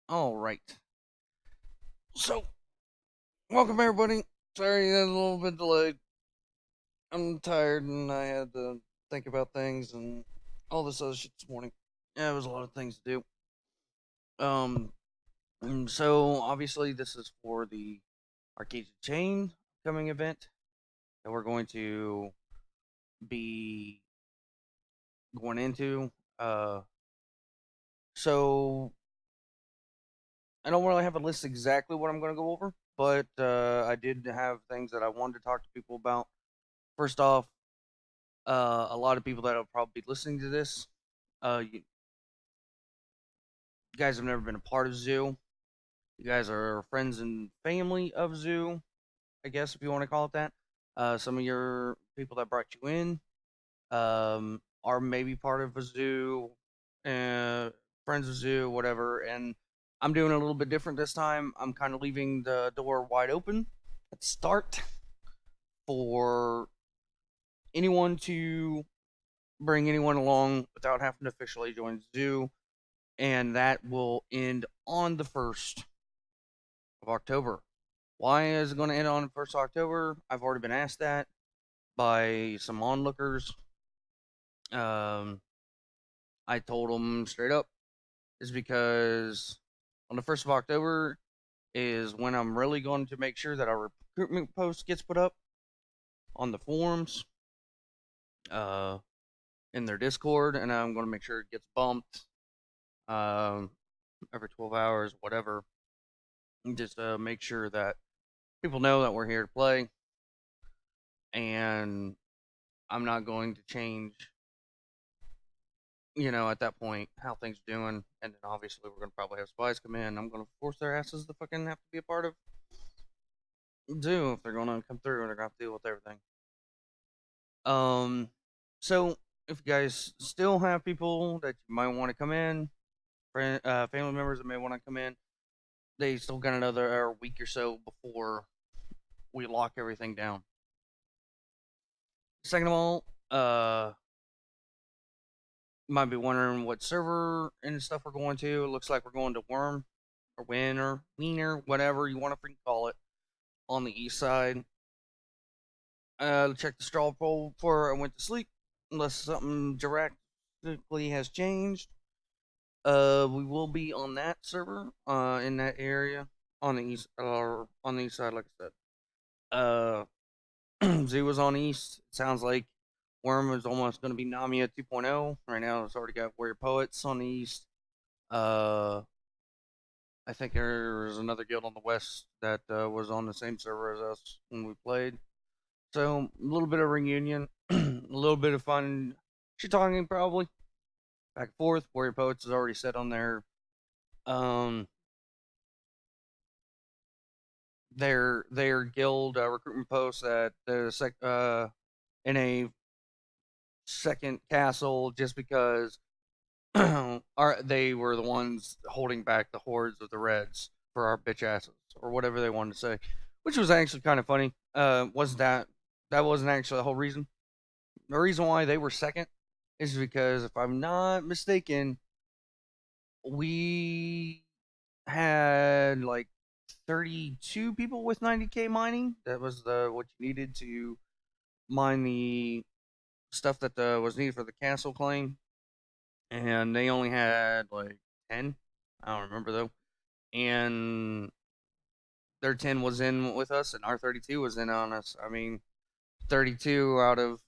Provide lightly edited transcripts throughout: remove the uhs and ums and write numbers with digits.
All right. So, welcome everybody. Sorry, a little bit delayed. I'm tired and I had to think about things and all this other shit this morning. Yeah, it was a lot of things to do. So obviously this is for the Arcade Chain coming event that we're going to be going into. Uh, so I don't really have a list exactly what I'm going to go over, but I did have things that I wanted to talk to people about. First off, a lot of people that will probably be listening to this, you guys have never been a part of Zoo. You guys are friends and family of Zoo, I guess, if you want to call it that. Some of your people that brought you in are maybe part of a zoo, uh, friends of Zoo, whatever. And I'm doing a little bit different this time. I'm kind of leaving the door wide open at the start for anyone to bring anyone along without having to officially join Zoo, and that will end on the 1st of October. Why is it going to end on the 1st of October? I've already been asked that by some onlookers. Um, I told them straight up is because on the 1st of October is when I'm really going to make sure that our recruitment post gets put up on the forums uh, in their Discord, and I'm going to make sure it gets bumped um, every 12 hours, whatever, and just make sure that people know that we're here to play, and I'm not going to change, at that point, how things are doing. And then obviously, we're going to probably have spies come in. I'm going to force their asses to fucking have to be a part of do if they're going to come through and they're going to have to deal with everything. Um, so if you guys still have people that you might want to come in, family members that may want to come in, they still got another week or so before we lock everything down. Second of all, you might be wondering what server and stuff we're going to. It looks like we're going to Worm or Winner, Wiener, whatever you want to freaking call it, on the east side. Check the straw poll before I went to sleep, unless something drastically has changed. We will be on that server, in that area on the east, or on the east side, like I said. Zoo was on east. It sounds like Worm is almost going to be Namia 2.0. Right now, it's already got Warrior Poets on the east. Uh, I think there's another guild on the west that was on the same server as us when we played. So a little bit of reunion, a little bit of fun, shit talking probably back and forth. Warrior Poets is already set on um their guild recruitment post at the in a second castle just because they were the ones holding back the hordes of the Reds for our bitch asses or whatever they wanted to say, which was actually kind of funny. Was that wasn't actually the whole reason. The reason why they were second is because if I'm not mistaken, we had like 32 people with 90k mining. That was the what you needed to mine the stuff that was needed for the castle claim, and they only had like 10. I don't remember though, and their 10 was in with us, and our 32 was in on us. I mean, 32 out of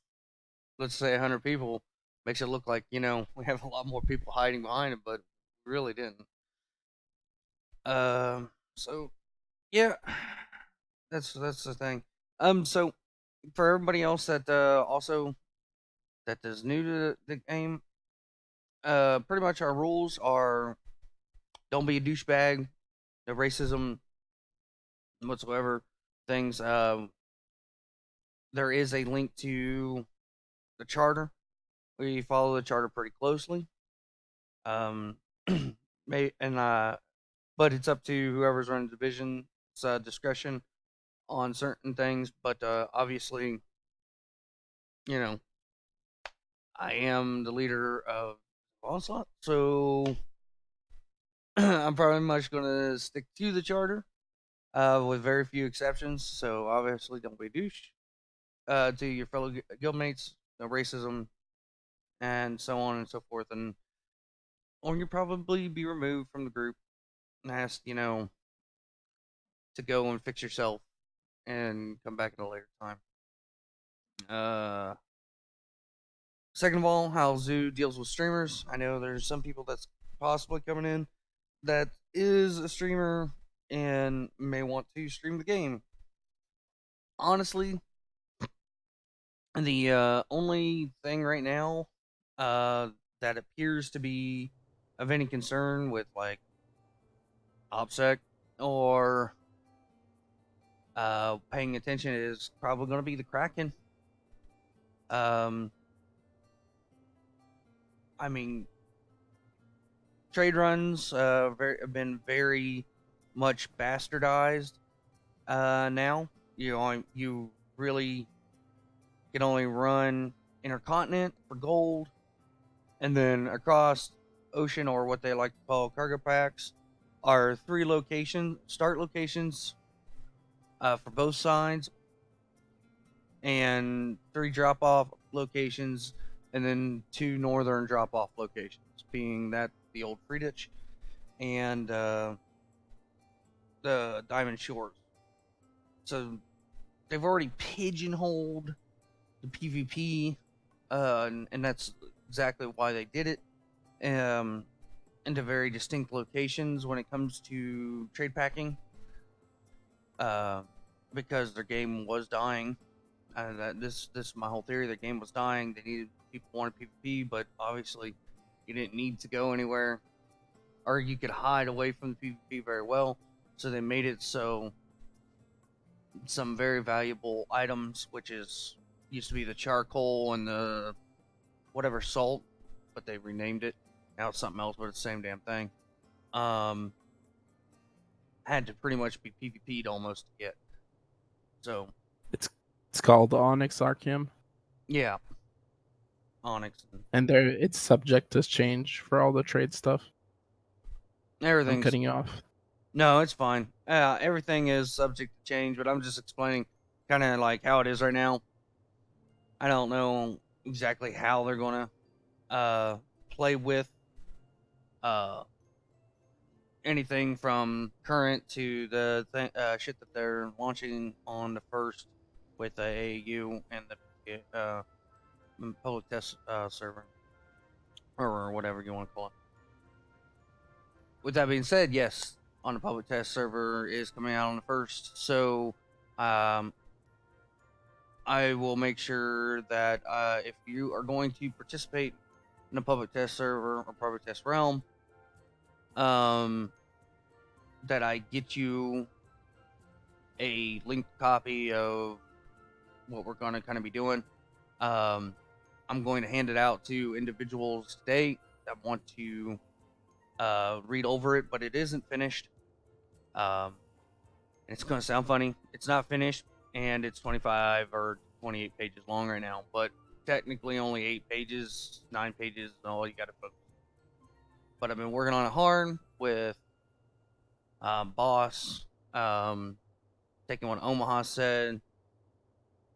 let's say 100 people makes it look like we have a lot more people hiding behind it, but we really didn't. So yeah, that's the thing. So for everybody else that also that is new to the game, pretty much our rules are don't be a douchebag, no racism whatsoever. Things. There is a link to the charter. We follow the charter pretty closely. Um, may and but it's up to whoever's running the division's discretion on certain things. But obviously, you know, I am the leader of Onslaught, so I'm probably much going to stick to the charter, with very few exceptions. So obviously, don't be a douche to your fellow guildmates. No racism, and so on and so forth. And or you'll probably be removed from the group and asked, to go and fix yourself and come back at a later time. Uh, Second of all, how Zoo deals with streamers. I know there's some people that's possibly coming in that is a streamer and may want to stream the game. Honestly, the only thing right now that appears to be of any concern with like OPSEC or paying attention is probably going to be the Kraken. Um, I mean, trade runs have been very much bastardized now. You really can only run intercontinent for gold, and then across ocean, or what they like to call cargo packs, are 3 start locations for both sides, and 3 drop off locations, and then 2 northern drop off locations, being that the old Friedrich and the Diamond Shores. So they've already pigeonholed the PvP, and that's exactly why they did it, into very distinct locations when it comes to trade packing, because their game was dying. This is my whole theory. Their game was dying. People wanted PvP, but obviously you didn't need to go anywhere, or you could hide away from the PvP very well. So they made it so some very valuable items, which used to be the charcoal and the whatever salt, but they renamed it. Now it's something else, but it's the same damn thing. Had to pretty much be PvP'd almost to get. So It's called Onyx Archium, yeah, Onyx and it's subject to change for all the trade stuff. I'm everything's cutting you off. No, it's fine. Everything is subject to change, but I'm just explaining kind of like how it is right now. I don't know exactly how they're gonna play with anything from current to the shit that they're launching on the 1st with the AAU and the public test server, or whatever you want to call it. With that being said, yes, on the public test server is coming out on the 1st, so I will make sure that if you are going to participate in a public test server or public test realm, that I get you a linked copy of what we're going to kind of be doing. I'm going to hand it out to individuals today that want to read over it, but it isn't finished. It's going to sound funny. It's not finished, and it's 25 or 28 pages long right now, but technically only 8 pages, 9 pages, and all you got to focus. But I've been working on it hard with Boss, taking what Omaha said,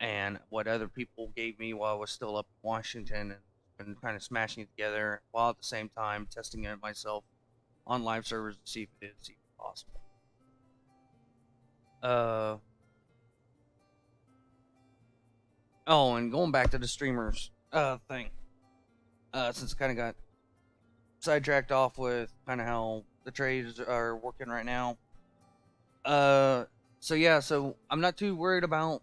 and what other people gave me while I was still up in Washington, and been kind of smashing it together while at the same time testing it myself on live servers to see if it is even possible. Oh, and going back to the streamers thing, since I kind of got sidetracked off with kind of how the trades are working right now. So I'm not too worried about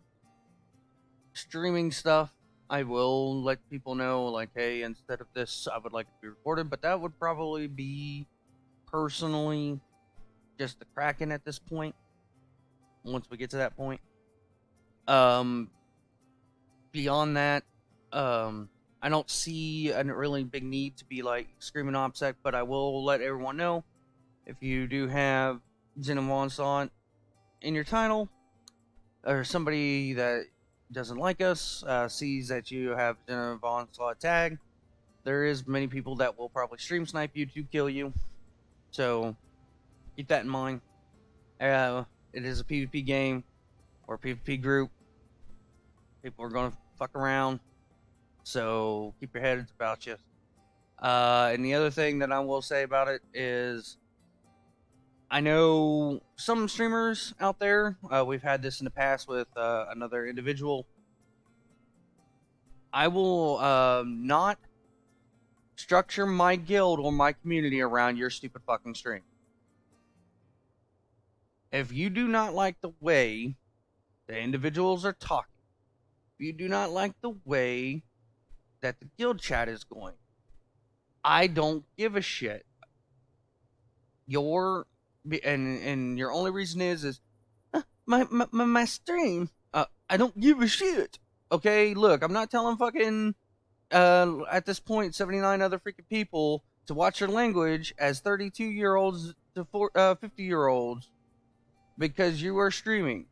streaming stuff. I will let people know, like, hey, instead of this, I would like it to be recorded, but that would probably be personally just the Kraken at this point. Once we get to that point, beyond that, I don't see a really big need to be like screaming OPSEC, but I will let everyone know if you do have Xenon Onslaught in your title, or somebody that doesn't like us sees that you have Xenon Onslaught tag, there is many people that will probably stream snipe you to kill you. So Keep that in mind. It is a PvP game or a PvP group. People are gonna fuck around, so keep your heads about you. And the other thing that I will say about it is, I know some streamers out there. We've had this in the past with another individual. I will not structure my guild or my community around your stupid fucking stream. If you do not like the way the individuals are talking, if you do not like the way that the guild chat is going, I don't give a shit. And your only reason is my stream. I don't give a shit. Okay, look, I'm not telling fucking at this point 79 other freaking people to watch your language as 32-year-olds to 50-year-olds because you are streaming.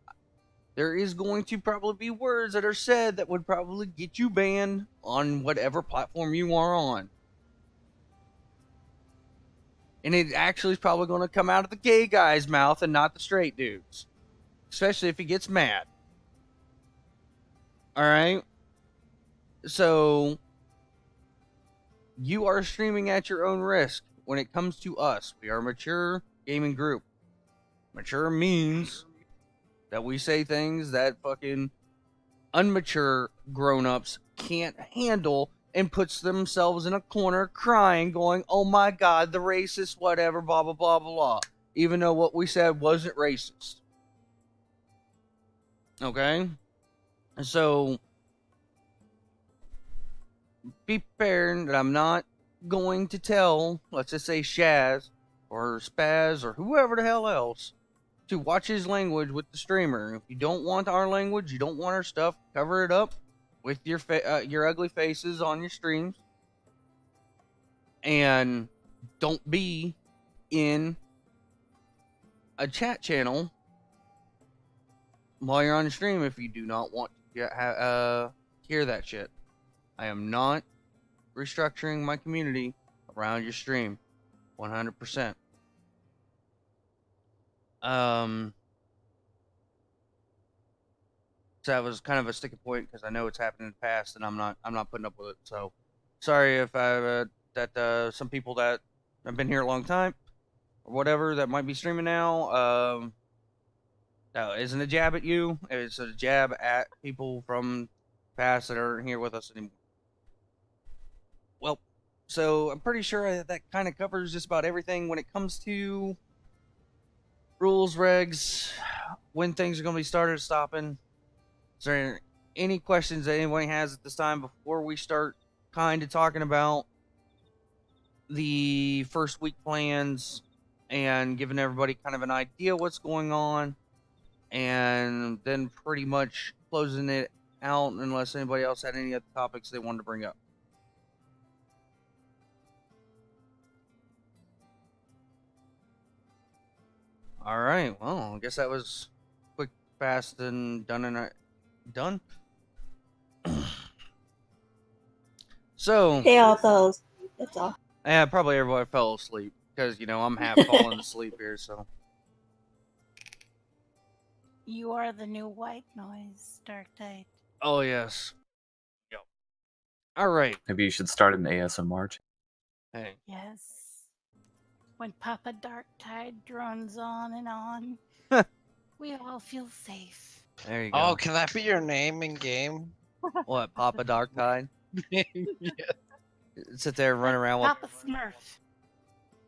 There is going to probably be words that are said that would probably get you banned on whatever platform you are on. And it actually is probably going to come out of the gay guy's mouth and not the straight dude's. Especially if he gets mad. Alright? So, you are streaming at your own risk when it comes to us. We are a mature gaming group. Mature means that we say things that fucking unmature grown-ups can't handle and puts themselves in a corner crying, going, oh my god, the racist, whatever, blah, blah, blah, blah, blah. Even though what we said wasn't racist. Okay? So, be prepared that I'm not going to tell, let's just say Shaz, or Spaz, or whoever the hell else, to watch his language with the streamer. If you don't want our language, you don't want our stuff, cover it up with your ugly faces on your streams. And don't be in a chat channel while you're on the stream if you do not want to hear that shit. I am not restructuring my community around your stream. 100%. So that was kind of a sticking point because I know it's happened in the past and I'm not putting up with it. So sorry if some people that have been here a long time or whatever that might be streaming now, that isn't a jab at you. It's a jab at people from past that aren't here with us anymore. Well, so I'm pretty sure that kind of covers just about everything when it comes to rules, regs, when things are going to be started stopping. Is there any questions that anybody has at this time before we start kind of talking about the first week plans and giving everybody kind of an idea what's going on, and then pretty much closing it out unless anybody else had any other topics they wanted to bring up? All right. Well, I guess that was quick, fast, and done. So They all fell asleep. That's all. yeah, probably everybody fell asleep because I'm half falling asleep here. So You are the new white noise, Dark Tide. oh yes. Yep. All right. Maybe you should start an ASMR. Hey. Yes. When Papa Dark Tide drones on and on, we all feel safe. There you go. Oh, can that be your name in game? What, Papa Dark Tide? Yeah. Sit there and run around with. Papa Smurf.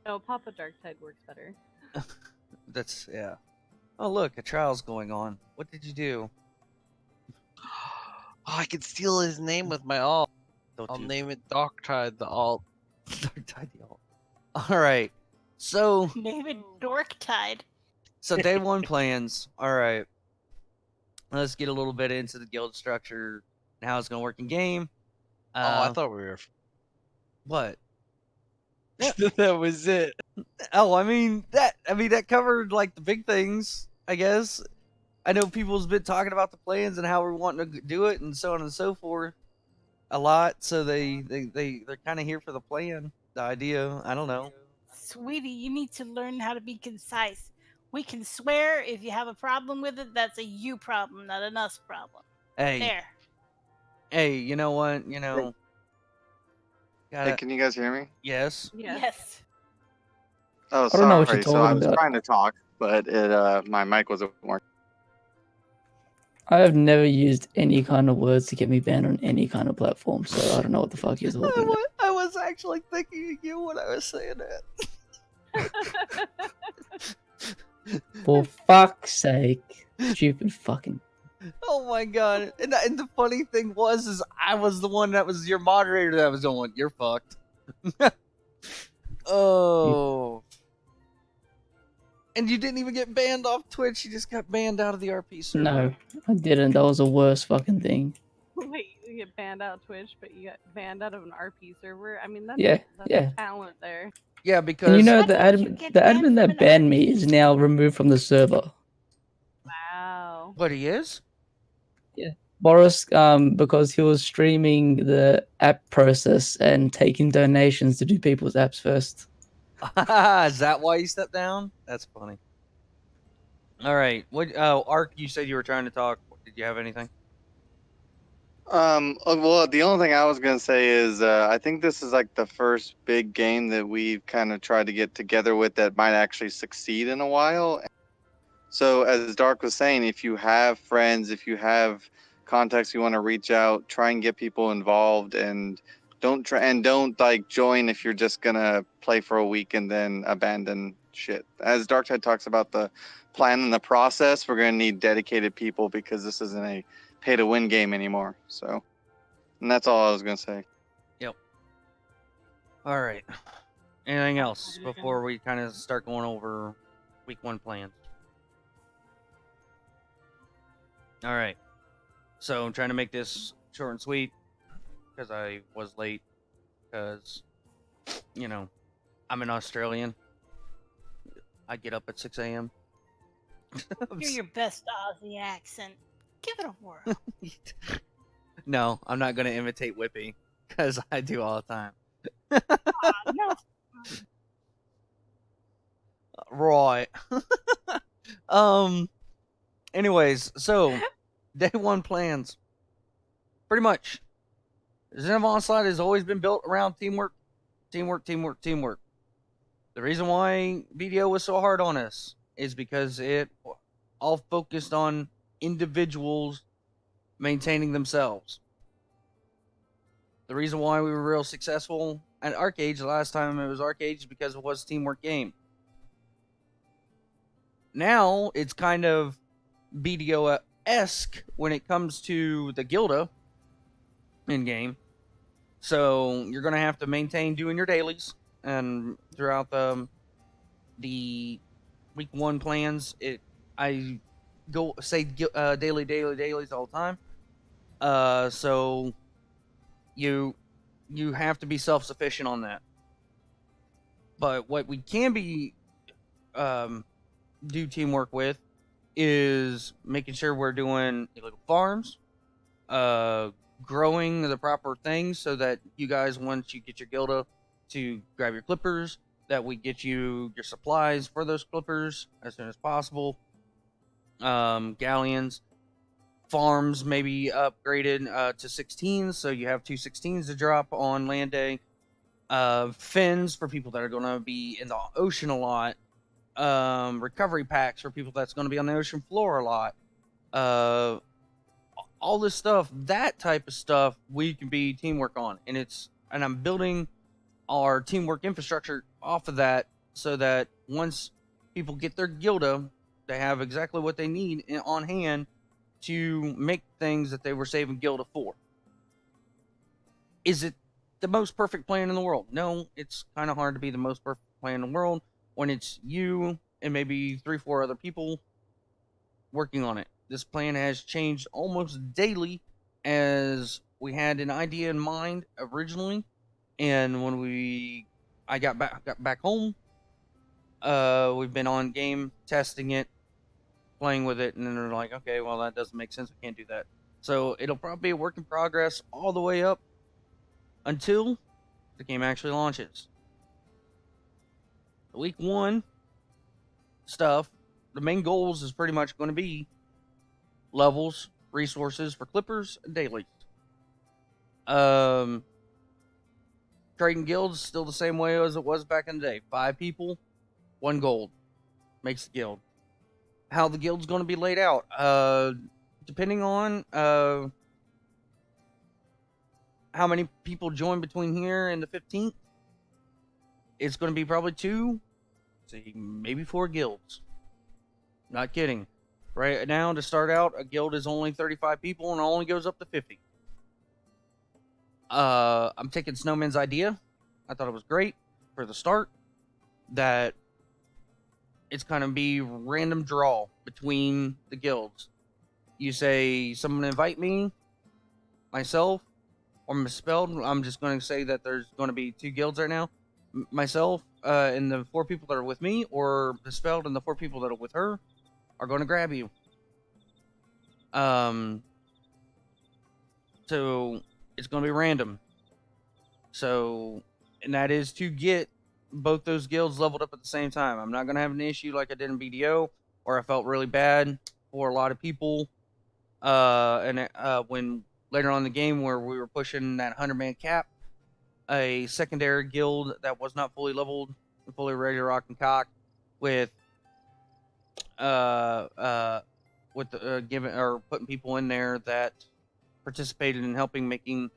No, Papa Darktide works better. That's yeah. Oh look, a trial's going on. What did you do? Oh, I can steal his name with my alt. Don't I'll you- name it Darktide the alt. Dark Tide, y'all. All right. So Name it Dork Tide. day one plans. All right. Let's get a little bit into the guild structure and how it's going to work in game. Oh, I thought we were. What? That was it. Oh, I mean that covered like the big things, I guess. I know people's been talking about the plans and how we're wanting to do it and so on and so forth a lot. So they're kind of here for the plan, the idea. I don't know. Sweetie, you need to learn how to be concise. We can swear if you have a problem with it, that's a you problem, not an us problem. Hey, There. hey, you know what? Hey, Gotta, can you guys hear me? yes. Yes. Oh, I don't know what sorry. you're So I talking was about. trying to talk, but my mic wasn't working. I have never used any kind of words to get me banned on any kind of platform, so I don't know what the fuck you're talking about. I was actually thinking of you when I was saying that. For fuck's sake. Stupid fucking. Oh my god! And the funny thing is I was the one that was your moderator that was going, "You're fucked." Oh. And you didn't even get banned off Twitch. You just got banned out of the RP server. No, I didn't. That was the worst fucking thing. Wait, you get banned out of Twitch, but you got banned out of an RP server? I mean, that's, Yeah, that's yeah. talent there. Yeah, because And you know Why the don't you admin, get the banned admin from that an banned me RP is now removed from the server. Wow. what he is? Boris, because he was streaming the app process and taking donations to do people's apps first. Is that why you stepped down? That's funny. All right. What? Oh, Ark, you said you were trying to talk. Did you have anything? Well, the only thing I was gonna say is I think this is like the first big game that we've kind of tried to get together with that might actually succeed in a while. So, as Dark was saying, if you have friends, if you have contacts you want to reach out, try and get people involved, and don't like join if you're just gonna play for a week and then abandon shit. As Darktide talks about the plan and the process, we're gonna need dedicated people because this isn't a pay to win game anymore. So, and that's all I was gonna say. Yep. All right. Anything else before we kind of start going over week 1 plans? All right. So I'm trying to make this short and sweet because I was late because, I'm an Australian. I get up at 6 a.m. You're your best Aussie accent. Give it a whirl. No, I'm not going to imitate Whippy because I do all the time. No. Right. Anyways, so day 1 plans. Pretty much. Zen of Onslaught has always been built around teamwork. The reason why BDO was so hard on us is because it all focused on individuals maintaining themselves. The reason why we were real successful at Arcade the last time it was Arcade is because it was a teamwork game. Now it's kind of BDO-esque when it comes to the Gilda in game. So you're gonna have to maintain doing your dailies, and throughout the week 1 plans, I go say dailies all the time. So you have to be self-sufficient on that. But what we can be do teamwork with is making sure we're doing illegal farms, growing the proper things so that you guys, once you get your Gilda to grab your clippers, that we get you your supplies for those clippers as soon as possible. Galleons, farms maybe upgraded to 16s, so you have 2 16s to drop on land day. Fins for people that are going to be in the ocean a lot. Recovery packs for people that's going to be on the ocean floor a lot. All this stuff, that type of stuff, we can be teamwork on, and I'm building our teamwork infrastructure off of that, so that once people get their Gilda, they have exactly what they need on hand to make things that they were saving Gilda for. Is it the most perfect plan in the world? No, it's kind of hard to be the most perfect plan in the world when it's you and maybe 3-4 other people working on it. This plan has changed almost daily, as we had an idea in mind originally, and when I got back home, we've been on game testing it, playing with it, and then they're like, okay, well, that doesn't make sense, we can't do that. So it'll probably be a work in progress all the way up until the game actually launches. week 1 stuff, the main goals is pretty much going to be levels, resources for clippers, and dailies. Trading guilds still the same way as it was back in the day. 5 people, 1 gold makes the guild. How the guild's going to be laid out, depending on how many people join between here and the 15th, it's going to be probably 2, maybe 4 guilds. Not kidding. Right now, to start out, a guild is only 35 people and it only goes up to 50. I'm taking Snowman's idea. I thought it was great for the start. That it's going to be random draw between the guilds. You say, someone invite me, myself, or Misspelled. I'm just going to say that there's going to be 2 guilds right now. Myself and the 4 people that are with me, or Misspelled and the 4 people that are with her, are going to grab you. So it's going to be random. So, and that is to get both those guilds leveled up at the same time. I'm not going to have an issue like I did in BDO, or I felt really bad for a lot of people. When later on in the game where we were pushing that 100-man cap, a secondary guild that was not fully leveled, fully ready to rock and cock, with giving or putting people in there that participated in helping making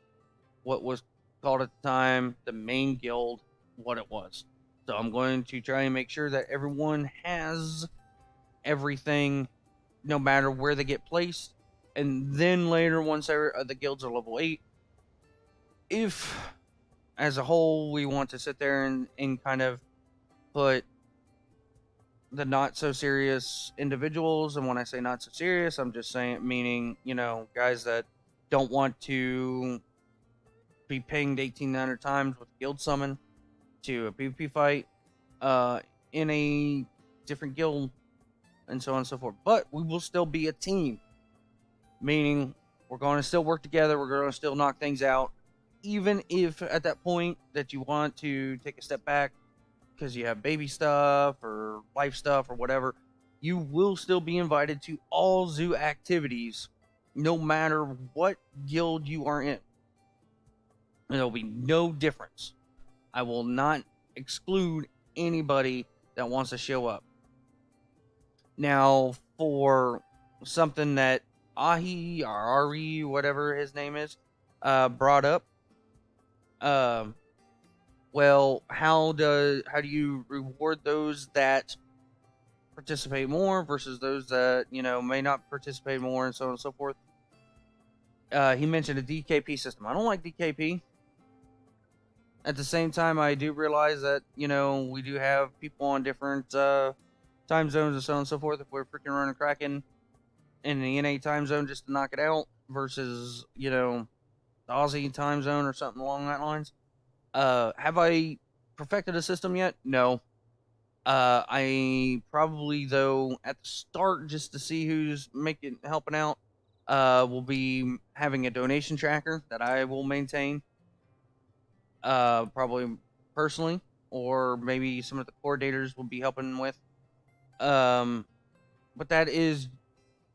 what was called at the time the main guild what it was. So I'm going to try and make sure that everyone has everything, no matter where they get placed. And then later, once the guilds are level 8, if as a whole we want to sit there and kind of put the not so serious individuals, and when I say not so serious, I'm just saying, meaning, guys that don't want to be pinged 1,800 times with guild summon to a PvP fight in a different guild, and so on and so forth. But we will still be a team, meaning we're going to still work together, we're going to still knock things out, even if at that point that you want to take a step back because you have baby stuff or life stuff or whatever, you will still be invited to all zoo activities, no matter what guild you are in. There'll be no difference. I will not exclude anybody that wants to show up. Now, for something that Ahi or Ari, whatever his name is, brought up, well, how do you reward those that participate more versus those that may not participate more, and so on and so forth? He mentioned a DKP system. I don't like DKP. At the same time, I do realize that we do have people on different time zones and so on and so forth. If we're freaking running Kraken in the NA time zone just to knock it out versus the Aussie time zone or something along that lines. Have I perfected a system yet? No. I probably, though, at the start, just to see who's helping out, will be having a donation tracker that I will maintain. Probably personally, or maybe some of the coordinators will be helping with. But that is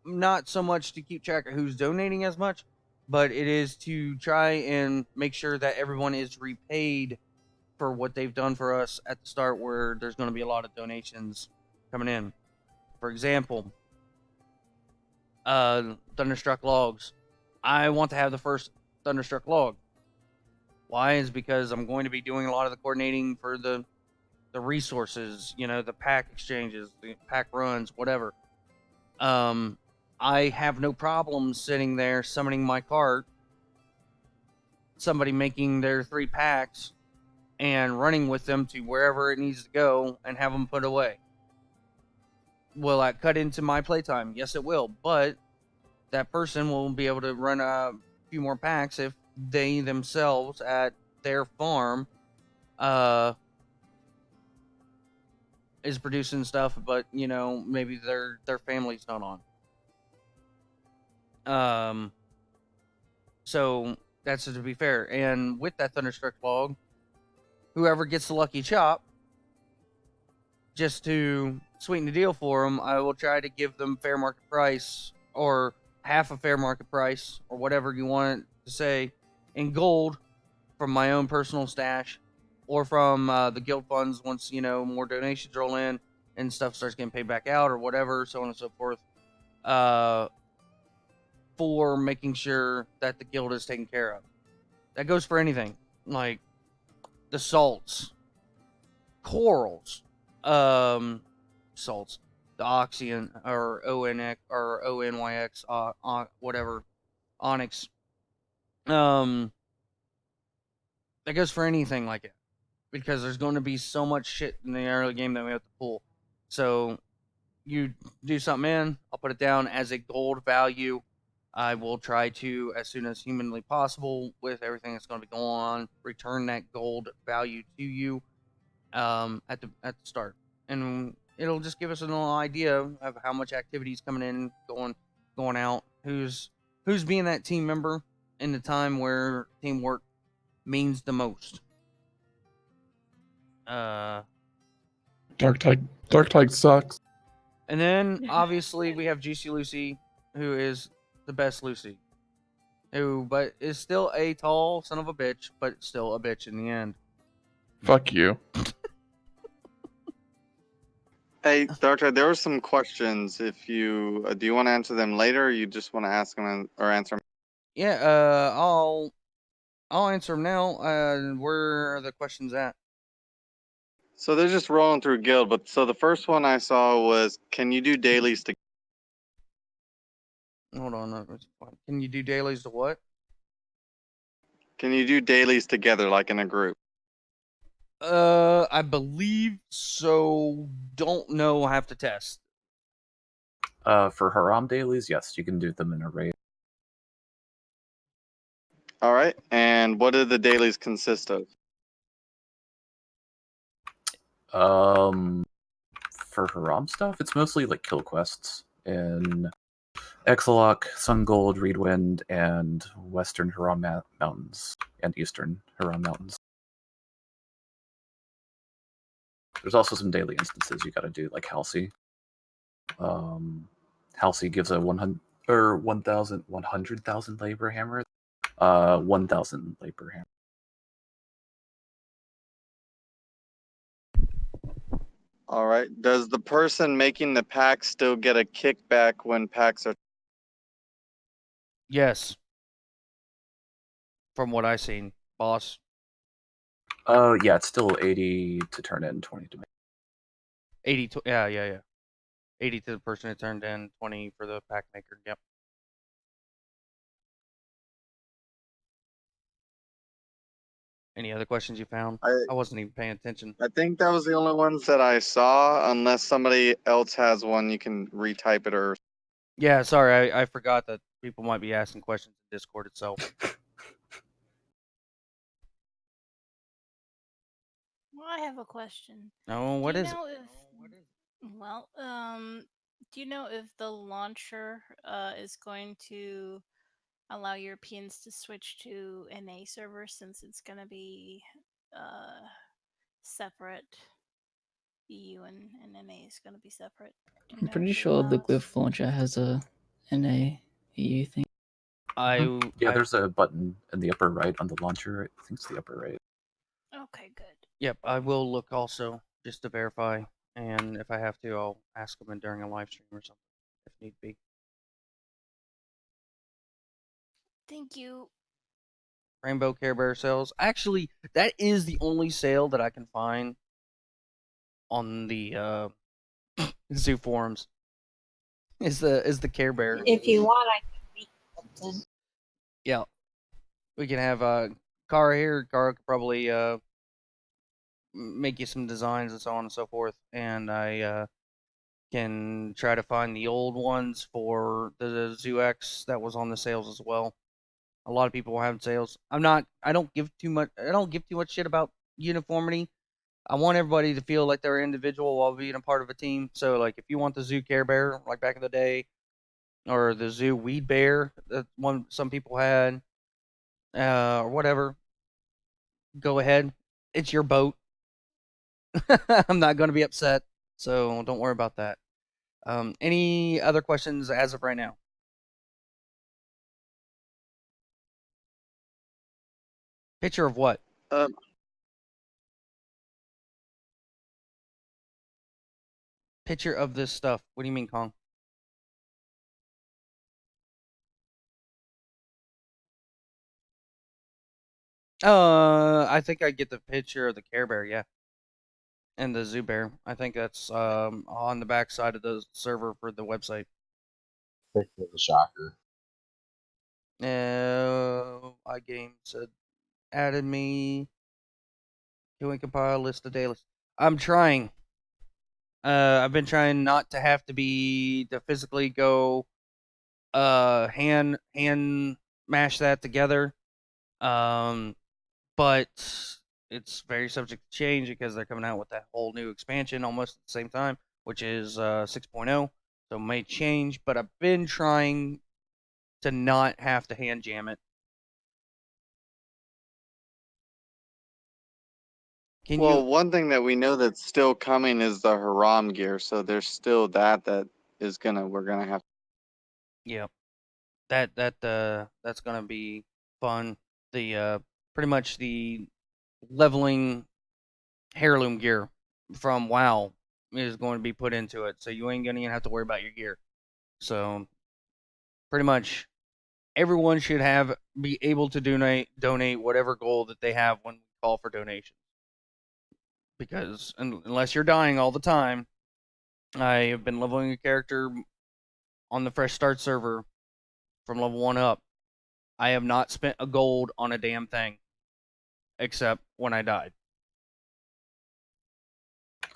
not so much to keep track of who's donating as much, but it is to try and make sure that everyone is repaid for what they've done for us at the start, where there's going to be a lot of donations coming in. For example, Thunderstruck logs. I want to have the first Thunderstruck log. Why? Is because I'm going to be doing a lot of the coordinating for the resources, the pack exchanges, the pack runs, whatever. I have no problem sitting there summoning my cart, somebody making their 3 packs, and running with them to wherever it needs to go and have them put away. Will that cut into my playtime? Yes, it will. But that person will be able to run a few more packs if they themselves at their farm is producing stuff, but maybe their family's not on. So that's to be fair. And with that Thunderstruck log, whoever gets the lucky chop just to sweeten the deal for them, I will try to give them fair market price or half a fair market price or whatever you want to say in gold from my own personal stash or from the guild funds once, more donations roll in and stuff starts getting paid back out or whatever, so on and so forth, for making sure that the guild is taken care of. That goes for anything, like the salts, corals, salts, the Oxyan or ONX or ONYX, whatever, Onyx. That goes for anything like it, because there's going to be so much shit in the early game that we have to pull. So you do something in, I'll put it down as a gold value. I will try to, as soon as humanly possible, with everything that's going to be going on, return that gold value to you at the start, and it'll just give us an idea of how much activity is coming in, going out, who's being that team member in the time where teamwork means the most. Dark Tide sucks. And then obviously we have GC Lucy, who is the best Lucy, but is still a tall son of a bitch, but still a bitch in the end. Fuck you. Hey, Darktide, there were some questions. If you do you want to answer them later, or you just want to ask them or answer them? Yeah, I'll answer them now. Where are the questions at? So they're just rolling through guild. But so the first one I saw was, can you do dailies to? Hold on. Can you do dailies to what? Can you do dailies together, like in a group? I believe so. Don't know. Have to test. For Haram dailies, yes, you can do them in a raid. All right. And what do the dailies consist of? For Haram stuff, it's mostly like kill quests in Exaloc, Sun Gold, Reedwind, and Western Haram Mountains, and Eastern Haram Mountains. There's also some daily instances you gotta do, like Halsey. Halsey gives a 100,000 labor hammer. 1,000 labor hammer. All right. Does the person making the packs still get a kickback when packs are? Yes. From what I've seen, boss. Yeah, it's still 80 to turn in, 20 to make. 80 to, yeah. 80 to the person who turned in, 20 for the pack maker. Yep. Any other questions you found? I wasn't even paying attention. I think that was the only ones that I saw. Unless somebody else has one, you can retype it or. Yeah, sorry, I forgot that people might be asking questions in Discord itself. Well, I have a question. Oh, what is it? Well, do you know if the launcher is going to allow Europeans to switch to NA server, since it's going to be separate? EU and NA is going to be separate. I'm pretty sure the Glyph launcher has a NA EU thing. There's a button in the upper right on the launcher. I think it's the upper right. Okay, good. Yep, I will look also just to verify, and if I have to, I'll ask them during a live stream or something if need be. Thank you. Rainbow Care Bear sales. Actually, that is the only sale that I can find on the zoo forums. Is the Care Bear. If you want, I can make something. Yeah, we can have Kara here. Kara could probably make you some designs and so on and so forth, and I can try to find the old ones for the Zoo X that was on the sales as well. A lot of people have sales. I don't give too much shit about uniformity. I want everybody to feel like they're an individual while being a part of a team. So, like, if you want the Zoo Care Bear, like back in the day, or the Zoo Weed Bear, that one some people had, or whatever, go ahead. It's your boat. I'm not going to be upset. So don't worry about that. Any other questions as of right now? Picture of what? Picture of this stuff. What do you mean, Kong? I think I get the picture of the Care Bear, yeah. And the Zoo Bear. I think that's on the back side of the server for the website. Picture of the shocker. iGame said added me. Can we compile a list of dailies? I'm trying. I've been trying not to have to physically go hand mash that together. But it's very subject to change because they're coming out with that whole new expansion almost at the same time, which is 6.0. So it may change, but I've been trying to not have to hand jam it. One thing that we know that's still coming is the Haram gear, so there's still that is we're gonna have. Yep. That's gonna be fun. The pretty much the leveling heirloom gear from WoW is going to be put into it, so you ain't gonna even have to worry about your gear. So pretty much everyone should be able to donate whatever goal that they have when we call for donations. Because unless you're dying all the time, I have been leveling a character on the Fresh Start server from level 1 up. I have not spent a gold on a damn thing, except when I died.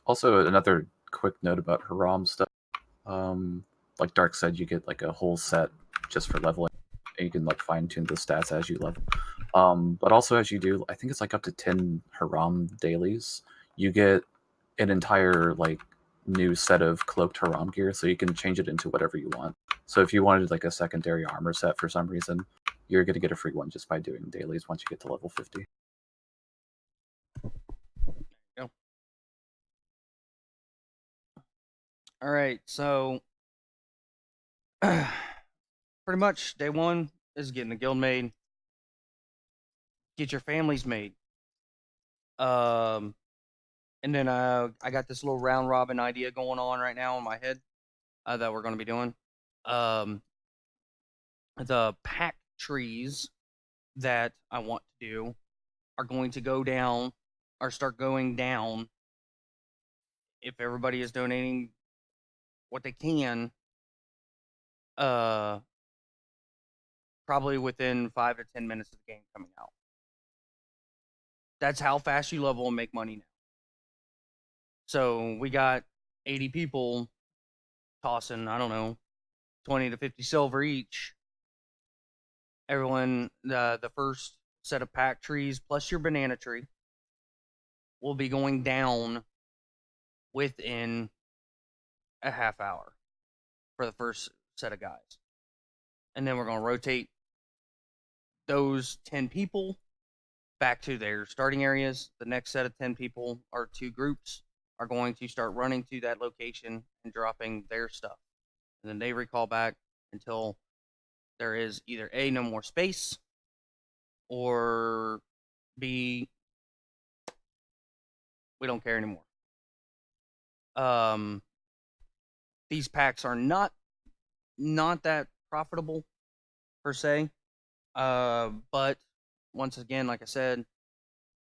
Also, another quick note about Haram stuff. Like Dark said, you get like a whole set just for leveling, and you can like fine tune the stats as you level. But also as you do, I think it's like up to 10 Haram dailies, you get an entire like new set of cloaked Haram gear, so you can change it into whatever you want. So if you wanted like a secondary armor set for some reason, you're going to get a free one just by doing dailies once you get to level 50. All right, so pretty much day 1 is getting the guild made. Get your families made. And then I got this little round robin idea going on right now in my head that we're going to be doing. The pack trees that I want to do are going to go down or start going down if everybody is donating what they can, probably within 5 to 10 minutes of the game coming out. That's how fast you level and make money now. So we got 80 people tossing, I don't know, 20 to 50 silver each. Everyone, the first set of pack trees plus your banana tree will be going down within a half hour for the first set of guys. And then we're going to rotate those 10 people back to their starting areas. The next set of 10 people, or 2 groups, are going to start running to that location and dropping their stuff. And then they recall back until there is either A, no more space, or B, we don't care anymore. These packs are not that profitable per se, but once again, like I said,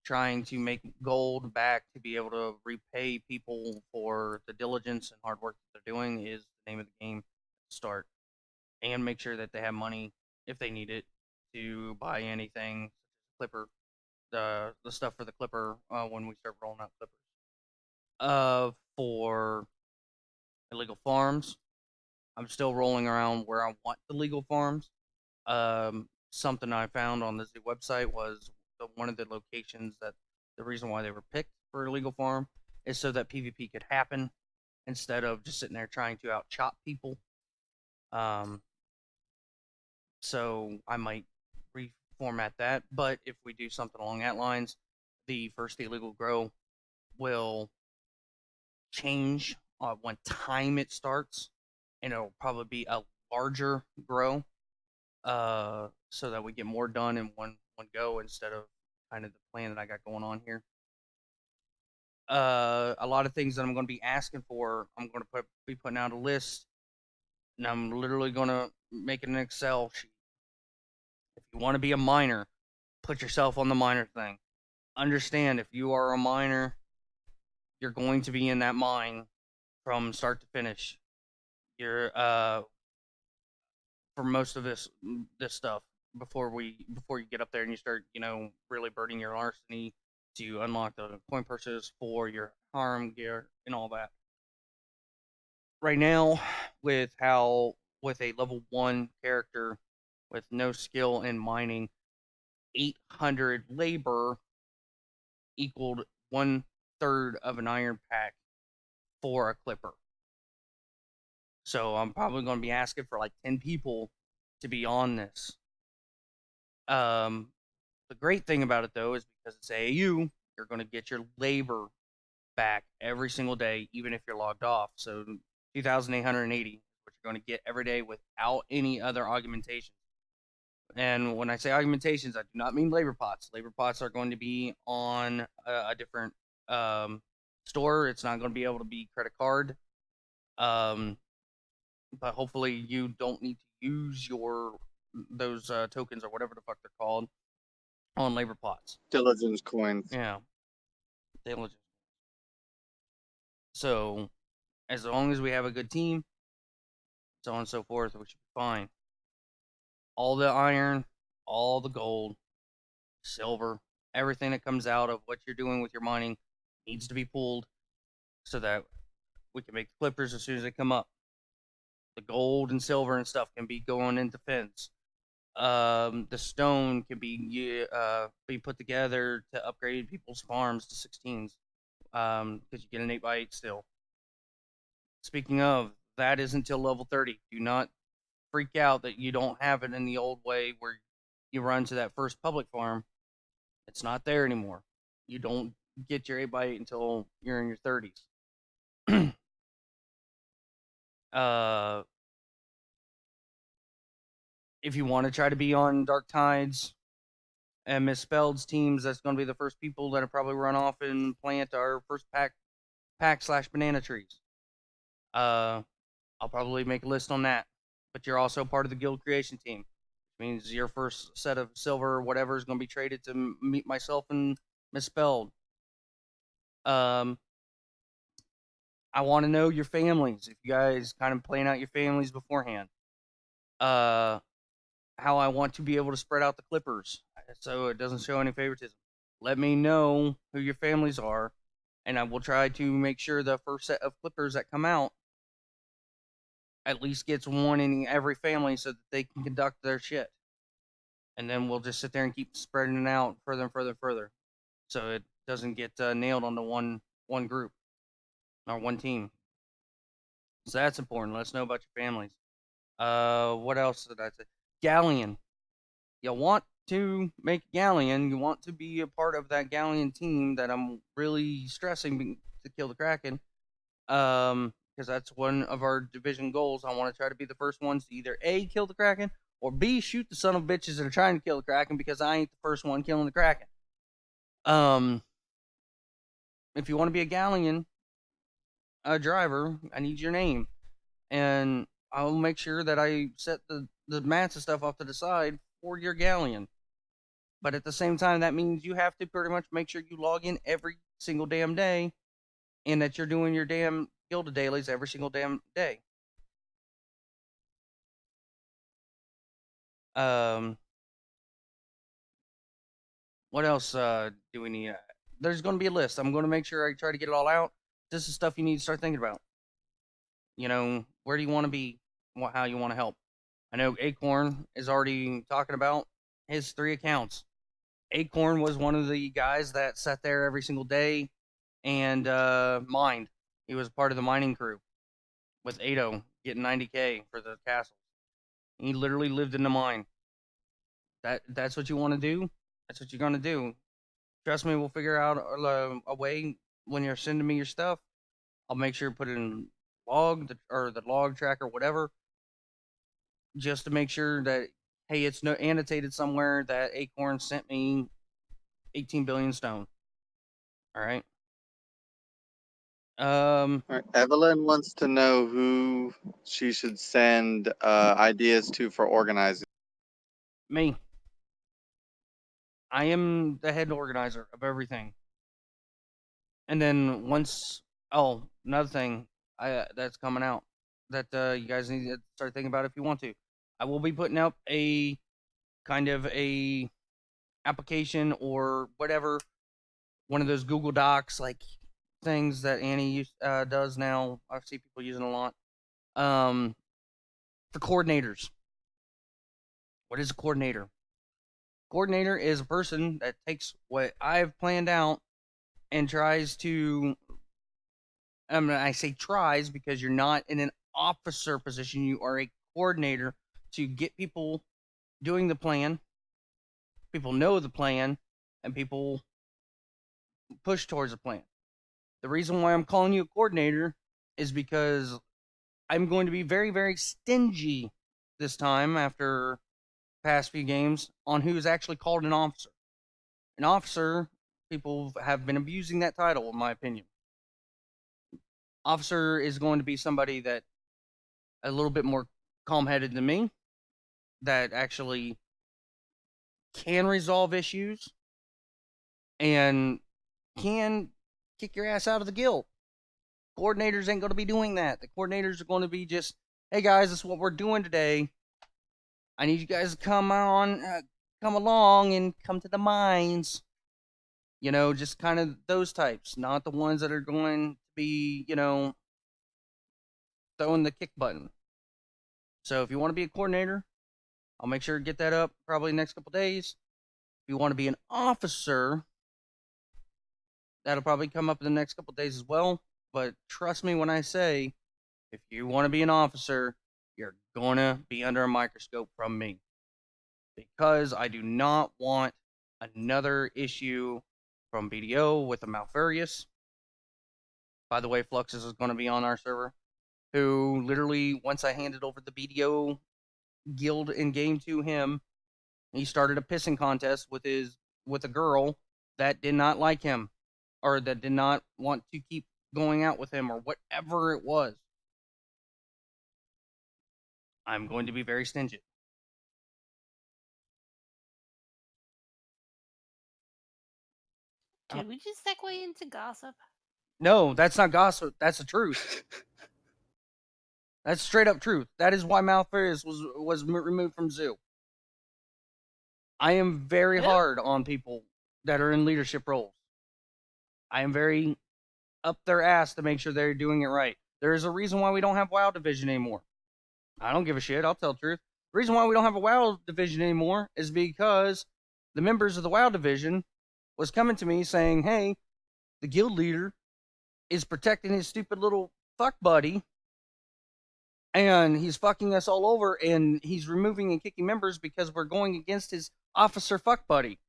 trying to make gold back to be able to repay people for the diligence and hard work that they're doing is the name of the game to start, and make sure that they have money if they need it to buy anything, Clipper, the stuff for the Clipper when we start rolling out Clippers. For illegal farms, I'm still rolling around where I want the legal farms. Something I found on the zoo website was one of the locations that the reason why they were picked for a legal farm is so that PvP could happen instead of just sitting there trying to out chop people. So I might reformat that, but if we do something along that lines, the first illegal grow will change when time it starts, and it'll probably be a larger grow, so that we get more done in one go instead of kind of the plan that I got going on here. A lot of things that I'm going to be asking for, I'm going to be putting out a list, and I'm literally going to make an Excel sheet. If you want to be a miner, put yourself on the miner thing. Understand, if you are a miner, you're going to be in that mine from start to finish. You're for most of this stuff before you get up there and you start, really burning your larceny to unlock the coin purses for your harm gear and all that. Right now, with a level 1 character with no skill in mining, 800 labor equaled 1/3 of an iron pack for a clipper. So I'm probably going to be asking for like 10 people to be on this. The great thing about it, though, is because it's AAU, you're going to get your labor back every single day, even if you're logged off. So 2,880 is what you're going to get every day without any other augmentations. And when I say augmentations, I do not mean labor pots. Labor pots are going to be on a different store. It's not going to be able to be credit card. But hopefully you don't need to use those tokens or whatever the fuck they're called on labor pots. Diligence coins. Yeah. Diligence. So, as long as we have a good team, so on and so forth, we should be fine. All the iron, all the gold, silver, everything that comes out of what you're doing with your mining needs to be pulled so that we can make the clippers as soon as they come up. The gold and silver and stuff can be going into fins. The stone can be put together to upgrade people's farms to 16s, because you get an 8x8 still. Speaking of, that is until level 30. Do not freak out that you don't have it in the old way where you run to that first public farm. It's not there anymore. You don't get your 8x8 until you're in your 30s. If you want to try to be on Dark Tides and Misspelled's teams, that's going to be the first people that will probably run off and plant our first pack/banana trees. I'll probably make a list on that. But you're also part of the guild creation team, which means your first set of silver or whatever is going to be traded to meet myself and Misspelled. I want to know your families. If you guys kind of plan out your families beforehand. How I want to be able to spread out the clippers so it doesn't show any favoritism. Let me know who your families are, and I will try to make sure the first set of clippers that come out at least gets one in every family so that they can conduct their shit. And then we'll just sit there and keep spreading it out further and further and further so it doesn't get nailed onto one group or one team. So that's important. Let us know about your families. What else did I say? Galleon. You want to make Galleon. You want to be a part of that Galleon team that I'm really stressing to kill the Kraken. Because that's one of our division goals. I want to try to be the first ones to either A, kill the Kraken, or B, shoot the son of bitches that are trying to kill the Kraken because I ain't the first one killing the Kraken. If you want to be a Galleon driver, I need your name. And I'll make sure that I set the mats and stuff off to the side for your Galleon. But at the same time, that means you have to pretty much make sure you log in every single damn day and that you're doing your damn guild dailies every single damn day. What else do we need? There's going to be a list. I'm going to make sure I try to get it all out. This is stuff you need to start thinking about. Where do you want to be? How you want to help. I know Acorn is already talking about his 3 accounts. Acorn was one of the guys that sat there every single day and mined. He was part of the mining crew with Ado getting 90k for the castles. He literally lived in the mine. That's what you want to do? That's what you're going to do. Trust me, we'll figure out a way when you're sending me your stuff. I'll make sure to put it in the log tracker, whatever, just to make sure that, hey, it's annotated somewhere that Acorn sent me 18 billion stone. All right. All right. Evelyn wants to know who she should send ideas to for organizing. Me. I am the head organizer of everything. And then another thing that's coming out that you guys need to start thinking about if you want to. I will be putting up a kind of a application or whatever, one of those Google Docs like things that Annie does now. I see people using a lot. For coordinators. What is a coordinator? Coordinator is a person that takes what I've planned out and tries to. I say tries because you're not in an officer position. You are a coordinator to get people doing the plan, people know the plan, and people push towards the plan. The reason why I'm calling you a coordinator is because I'm going to be very, very stingy this time after past few games on who's actually called an officer. An officer, people have been abusing that title, in my opinion. Officer is going to be somebody that a little bit more calm-headed than me, that actually can resolve issues and can kick your ass out of the guild. Coordinators ain't going to be doing that. The coordinators are going to be just, hey guys, this is what we're doing today. I need you guys to come along and come to the mines. You know, just kind of those types, not the ones that are going to be, throwing the kick button. So if you want to be a coordinator, I'll make sure to get that up probably next couple days. If you want to be an officer, that'll probably come up in the next couple days as well. But trust me when I say, if you want to be an officer, you're going to be under a microscope from me. Because I do not want another issue from BDO with the Malfurious. By the way, Fluxus is going to be on our server. Who literally, once I handed over the BDO guild in game to him, he started a pissing contest with a girl that did not like him, or that did not want to keep going out with him, or whatever it was. I'm going to be very stingy. Did we just segue into gossip? No, that's not gossip. That's the truth. That's straight up truth. That is why Malfurious was removed from Zoo. I am very hard on people that are in leadership roles. I am very up their ass to make sure they're doing it right. There is a reason why we don't have WoW Division anymore. I don't give a shit. I'll tell the truth. The reason why we don't have a WoW Division anymore is because the members of the WoW Division was coming to me saying, hey, the guild leader is protecting his stupid little fuck buddy, and he's fucking us all over, and he's removing and kicking members because we're going against his officer fuck buddy.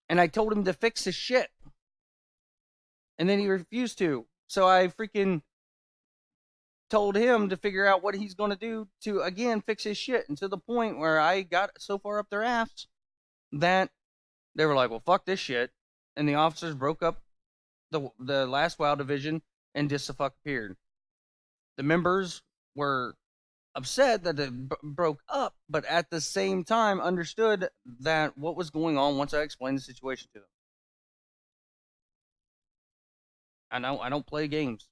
And I told him to fix his shit. And then he refused to. So I freaking told him to figure out what he's going to do to, again, fix his shit. And to the point where I got so far up their ass that they were like, well, fuck this shit. And the officers broke up the last WoW Division and just the fuck appeared. The members were upset that it broke up, but at the same time understood that what was going on once I explained the situation to them. I don't play games.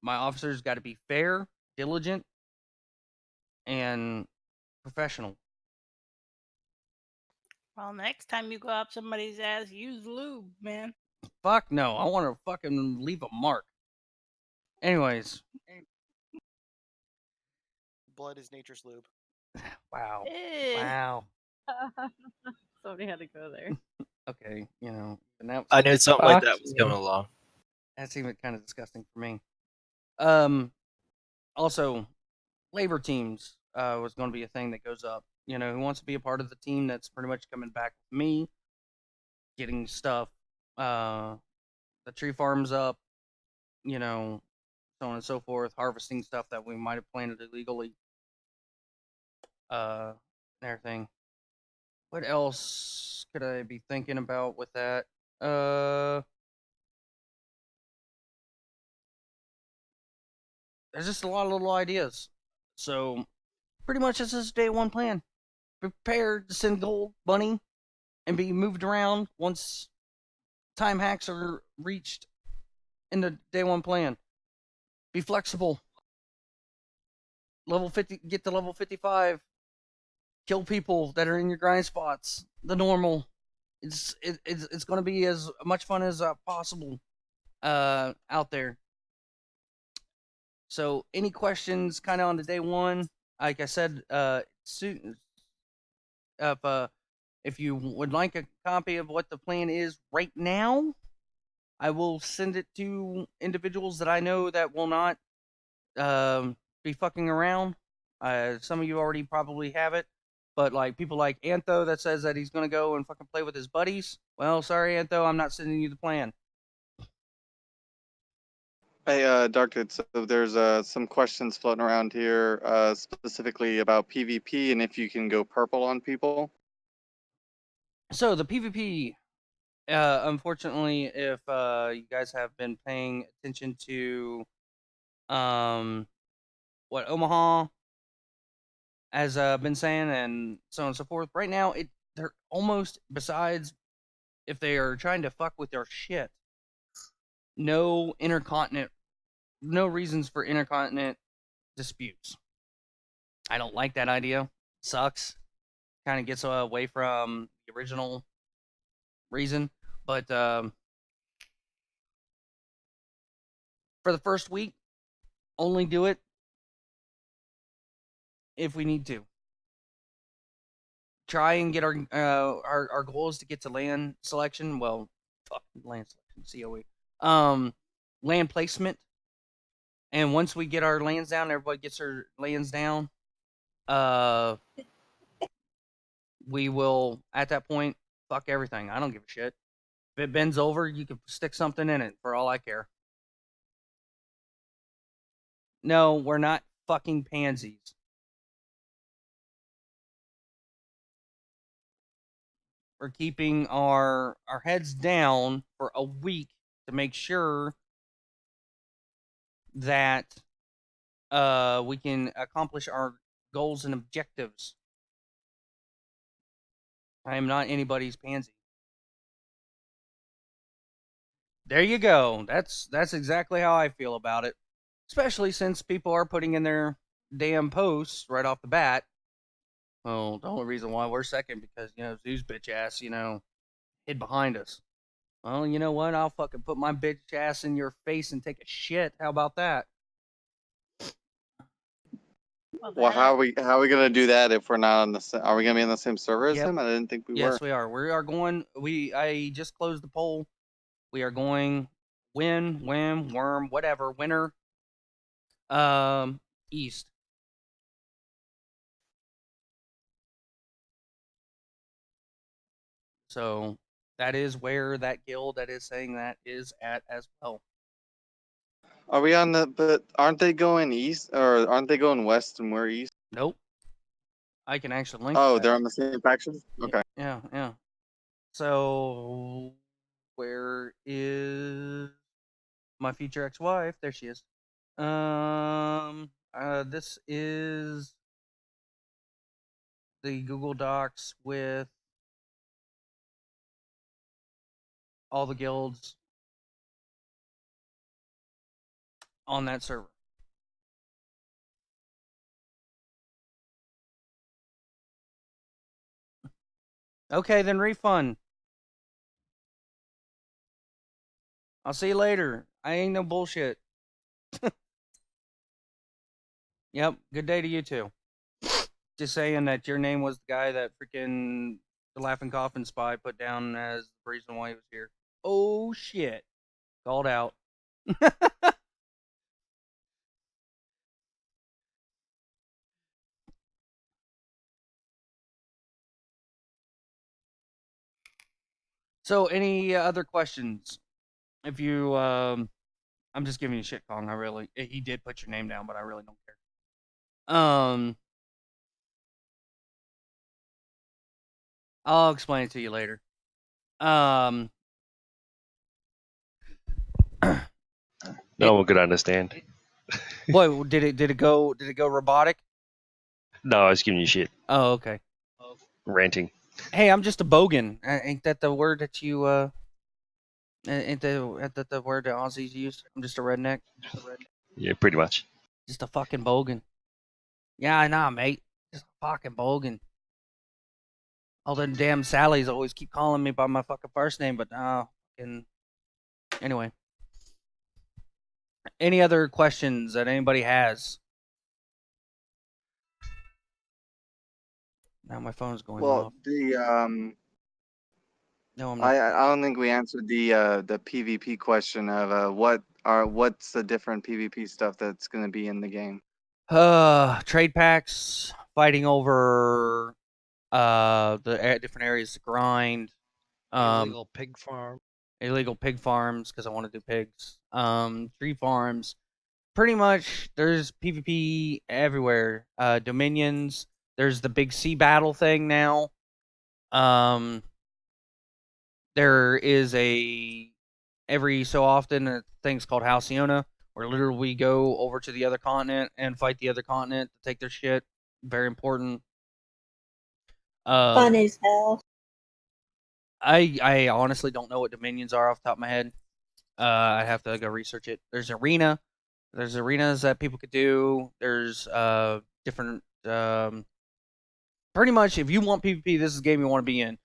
My officers got to be fair, diligent, and professional. Well, next time you go up somebody's ass, use lube, man. Fuck no. I want to fucking leave a mark. Anyways. Blood is nature's lube. Wow. Eh. Wow. Somebody had to go there. Okay, and that I knew something like that was coming along. That's even kind of disgusting for me. Also, labor teams was going to be a thing that goes up. Who wants to be a part of the team that's pretty much coming back with me, getting stuff, the tree farms up, you know, so on and so forth, harvesting stuff that we might have planted illegally, and everything. What else could I be thinking about with that? There's just a lot of little ideas. So, pretty much this is day one plan. Prepare to send gold money and be moved around once time hacks are reached in the day one plan. Be flexible. Level 50, get to level 55. Kill people that are in your grind spots. The normal. It's going to be as much fun as possible out there. So, any questions kind of on the day one? Like I said, soon, if you would like a copy of what the plan is right now, I will send it to individuals that I know that will not be fucking around. Some of you already probably have it, but like people like Antho that says that he's gonna go and fucking play with his buddies. Well, sorry, Antho, I'm not sending you the plan. Hey, Dark, so there's some questions floating around here, specifically about PvP and if you can go purple on people. So the PvP, unfortunately, if you guys have been paying attention to what Omaha has been saying and so on and so forth, right now they're almost, besides if they are trying to fuck with their shit, no reasons for intercontinent disputes. I don't like that idea. Sucks. Kind of gets away from the original reason. But for the first week, only do it if we need to. Try and get our goal is to get to land selection. Well, fuck land selection, COE. Land placement. And once we get our lands down, everybody gets their lands down. We will at that point fuck everything. I don't give a shit. If it bends over, you can stick something in it for all I care. No, we're not fucking pansies. We're keeping our heads down for a week to make sure that we can accomplish our goals and objectives. I am not anybody's pansy. There you go. That's exactly how I feel about it. Especially since people are putting in their damn posts right off the bat. Well, the only reason why we're second because, Zoo's bitch ass, hid behind us. Well, you know what? I'll fucking put my bitch ass in your face and take a shit. How about that? Well, how are we gonna do that if we're not on the? Are we gonna be on the same server as him? I didn't think we were. Yes, we are. We are going. I just closed the poll. We are going worm, whatever, winner. East. So that is where that guild that is saying that is at as well. Are we on the? But aren't they going east or aren't they going west and we're east? Nope. I can actually link. Oh, they're on the same faction. Okay. Yeah. So where is my future ex-wife? There she is. This is the Google Docs with all the guilds on that server. Okay, then refund. I'll see you later. I ain't no bullshit. Yep, good day to you too. Just saying that your name was the guy that freaking the Laughing Coffin Spy put down as the reason why he was here. Oh shit. Called out. So, any other questions? If you, I'm just giving you shit, Kong. He did put your name down, but I really don't care. I'll explain it to you later. No one could understand. What did it go robotic? No, I was giving you shit. Oh, okay. Ranting. Hey, I'm just a bogan. Ain't that the word that you ain't that the word that Aussies use? I'm just a redneck. Yeah, pretty much. Just a fucking bogan. Yeah, I know, mate. Just a fucking bogan. All them damn Sallys always keep calling me by my fucking first name, but fucking. Anyway. Any other questions that anybody has? Now my phone's going off. No, I'm not. I don't think we answered the PvP question of what's the different PvP stuff that's going to be in the game. Trade packs, fighting over the different areas to grind. Illegal pig farm. Illegal pig farms because I want to do pigs. Tree farms. Pretty much, there's PvP everywhere. Dominions. There's the big sea battle thing now. There is every so often a thing's called Halcyona, where literally we go over to the other continent and fight the other continent to take their shit. Very important. Fun as hell. I honestly don't know what dominions are off the top of my head. I have to go research it. There's arena. There's arenas that people could do. There's different. Pretty much, if you want PvP, this is a game you want to be in.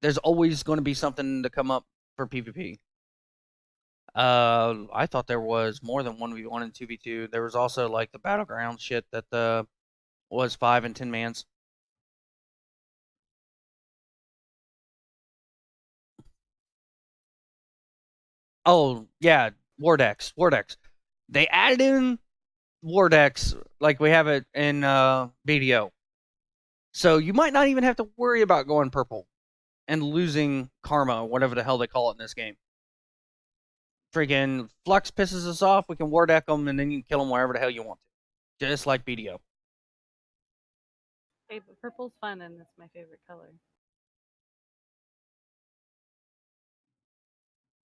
There's always going to be something to come up for PvP. I thought there was more than 1v1 and 2v2. There was also like the battleground shit that was 5 and 10 mans. Oh yeah, Wardex. They added in Wardex like we have it in BDO. So you might not even have to worry about going purple and losing karma, whatever the hell they call it in this game. Freaking Flux pisses us off, we can Wardeck them, and then you can kill them wherever the hell you want to. Just like BDO. Hey, but purple's fun and it's my favorite color.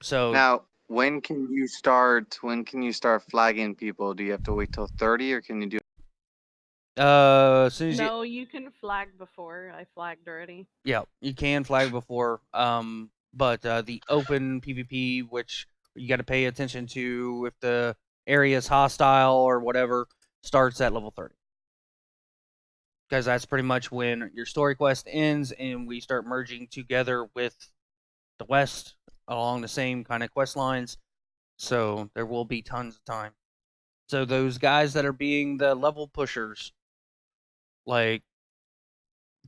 So now, when can you start flagging people? Do you have to wait till 30 or can you do as soon as No, you can flag before. I flagged already. Yeah, you can flag before. But the open PvP, which you got to pay attention to if the area is hostile or whatever, starts at level 30. Because that's pretty much when your story quest ends and we start merging together with the West along the same kind of quest lines. So there will be tons of time. So those guys that are being the level pushers, like,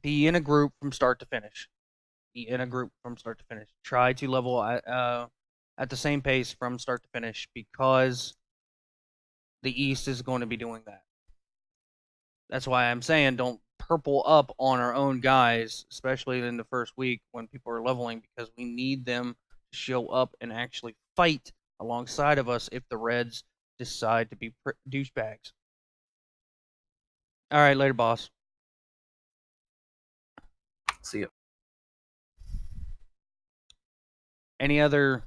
be in a group from start to finish. Try to level at the same pace from start to finish because the East is going to be doing that. That's why I'm saying don't purple up on our own guys, especially in the first week when people are leveling, because we need them to show up and actually fight alongside of us if the Reds decide to be douchebags. All right, later, boss. See ya. Any other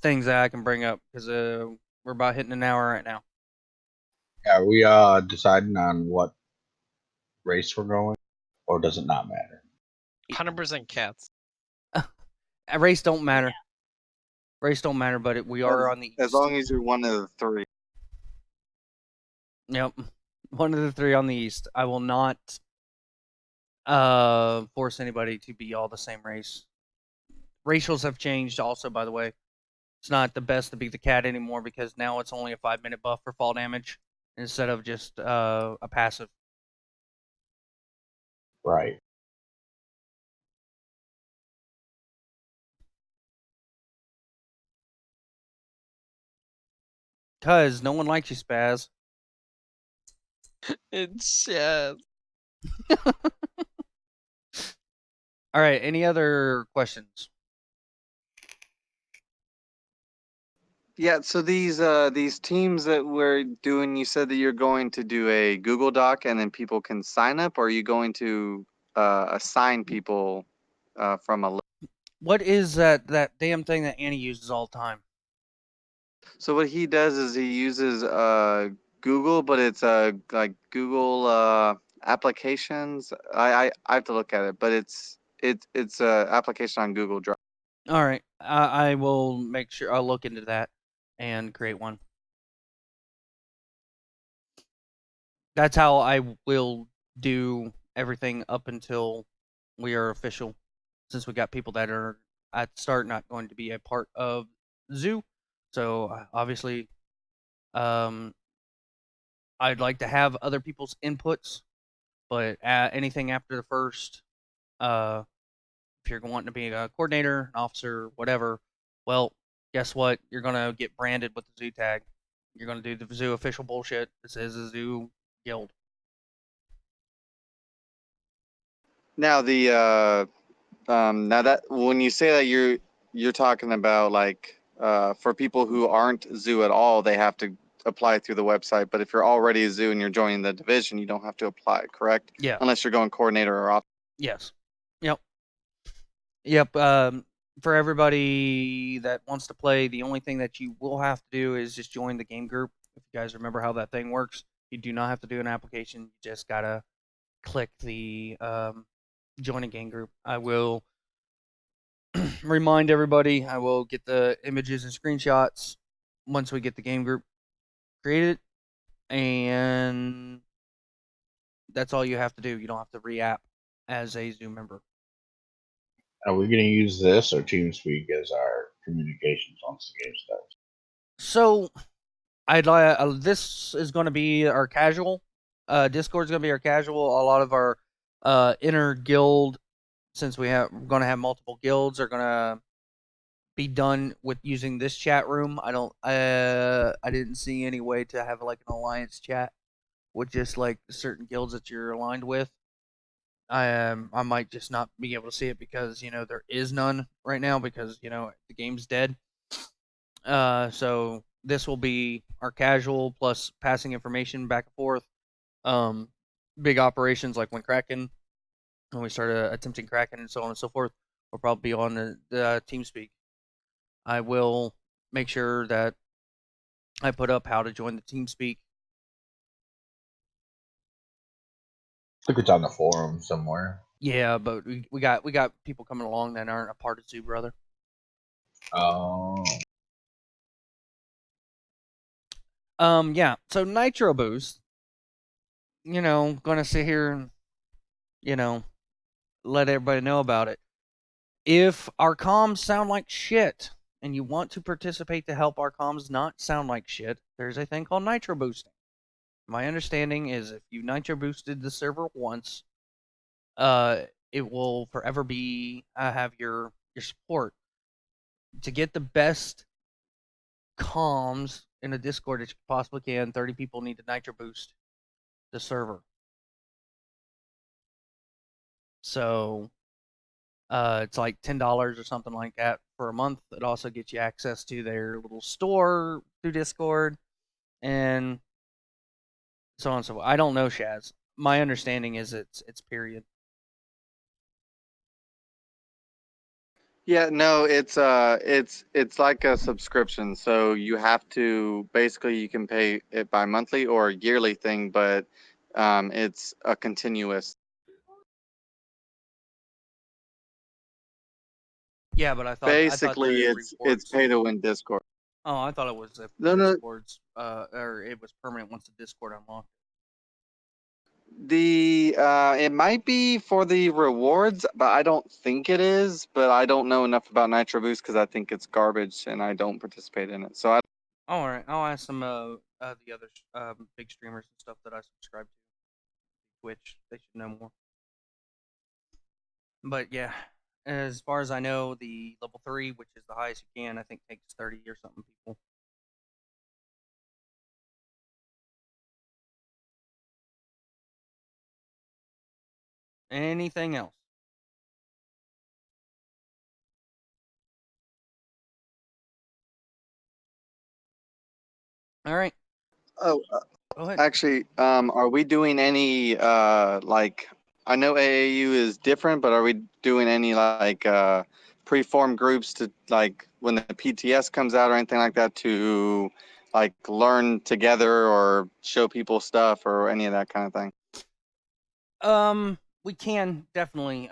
things that I can bring up? Because we're about hitting an hour right now. Are we deciding on what race we're going, or does it not matter? 100% cats. Race don't matter. Race don't matter, but we are on the East. As long as you're one of the three. Yep. One of the three on the East. I will not force anybody to be all the same race. Racials have changed also, by the way. It's not the best to be the cat anymore because now it's only a 5-minute buff for fall damage instead of just a passive. Right. Because no one likes you, Spaz. It's sad. All right, any other questions? Yeah, so these teams that we're doing, you said that you're going to do a Google Doc and then people can sign up, or are you going to assign people from a list? What is that damn thing that Annie uses all the time? So what he does is he uses Google, but it's like Google applications. I have to look at it, but it's a application on Google Drive. All right, I will make sure I'll look into that and create one. That's how I will do everything up until we are official, since we got people that are at the start not going to be a part of Zoo. So obviously, I'd like to have other people's inputs, but anything after the first, if you're wanting to be a coordinator, an officer, whatever, well, guess what? You're gonna get branded with the Zoo tag. You're gonna do the Zoo official bullshit. This is a Zoo guild. Now now that when you say that you're talking about like for people who aren't Zoo at all, they have to apply through the website. But if you're already a Zoo and you're joining the division, you don't have to apply, correct? Yeah. Unless you're going coordinator or officer. Yes. Yep. Yep. For everybody that wants to play, the only thing that you will have to do is just join the game group. If you guys remember how that thing works, you do not have to do an application. You just gotta click the join a game group. I will remind everybody. I will get the images and screenshots once we get the game group created, and that's all you have to do. You don't have to re-app as a Zoom member. Are we going to use this or TeamSpeak as our communications once the game starts? So, I'd like this is going to be our casual. Discord is going to be our casual. A lot of our inner guild, since we're going to have multiple guilds, are going to be done with using this chat room. I didn't see any way to have like an alliance chat with just like certain guilds that you're aligned with. I might just not be able to see it because there is none right now because the game's dead. So this will be our casual plus passing information back and forth. Big operations like when we started attempting Kraken and so on and so forth, will probably be on the TeamSpeak. I will make sure that I put up how to join the TeamSpeak. I think it's on the forum somewhere. Yeah, but we got people coming along that aren't a part of Zoo Brother. Oh. Yeah. So Nitro Boost, gonna sit here and let everybody know about it. If our comms sound like shit and you want to participate to help our comms not sound like shit, there's a thing called Nitro Boosting. My understanding is if you Nitro Boosted the server once, it will forever be have your support. To get the best comms in a Discord that you possibly can, 30 people need to Nitro Boost the server. So it's like $10 or something like that for a month. It also gets you access to their little store through Discord and so on and so forth. I don't know, Shaz. My understanding is it's period. Yeah, no, it's like a subscription. So you have to basically you can pay it by monthly or yearly thing, but it's a continuous. Yeah, but I thought Basically, the it's rewards. pay to win Discord. Oh, I thought it was if No, no. Discord's or it was permanent once the Discord unlocked. It might be for the rewards, but I don't think it is. But I don't know enough about Nitro Boost because I think it's garbage and I don't participate in it. So I. All right, I'll ask some the other big streamers and stuff that I subscribe to. Twitch, they should know more. But yeah, as far as I know, the level 3, which is the highest you can, I think takes 30 or something people. Anything else? All right. Oh, Go ahead. actually, are we doing any like? I know AAU is different, but are we doing any like pre-formed groups to like when the PTS comes out or anything like that to like learn together or show people stuff or any of that kind of thing? We can definitely.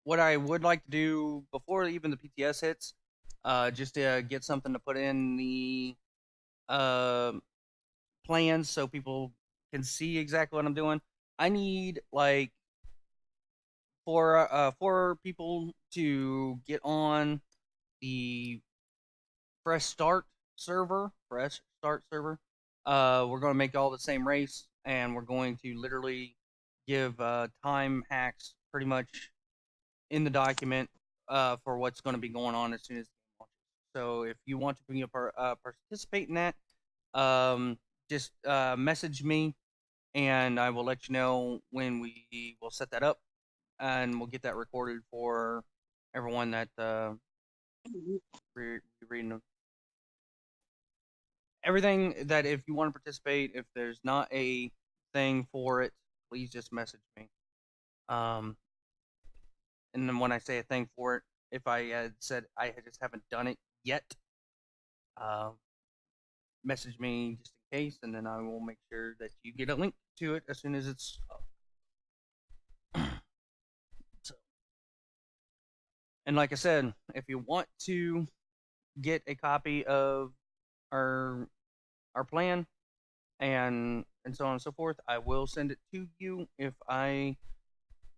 What I would like to do before even the PTS hits, just to get something to put in the plans so people can see exactly what I'm doing. I need like four people to get on the Fresh Start server. We're going to make all the same race, and we're going to literally give time hacks pretty much in the document for what's going to be going on as soon as the game launches. So if you want to be participate in that, just message me, and I will let you know when we will set that up, and we'll get that recorded for everyone that reading them. Everything that if you want to participate, if there's not a thing for it, please just message me. And then when I say a thing for it, if I had said I just haven't done it yet, message me just in case, and then I will make sure that you get a link to it as soon as it's up. So, and like I said, if you want to get a copy of our plan and so on and so forth, I will send it to you if I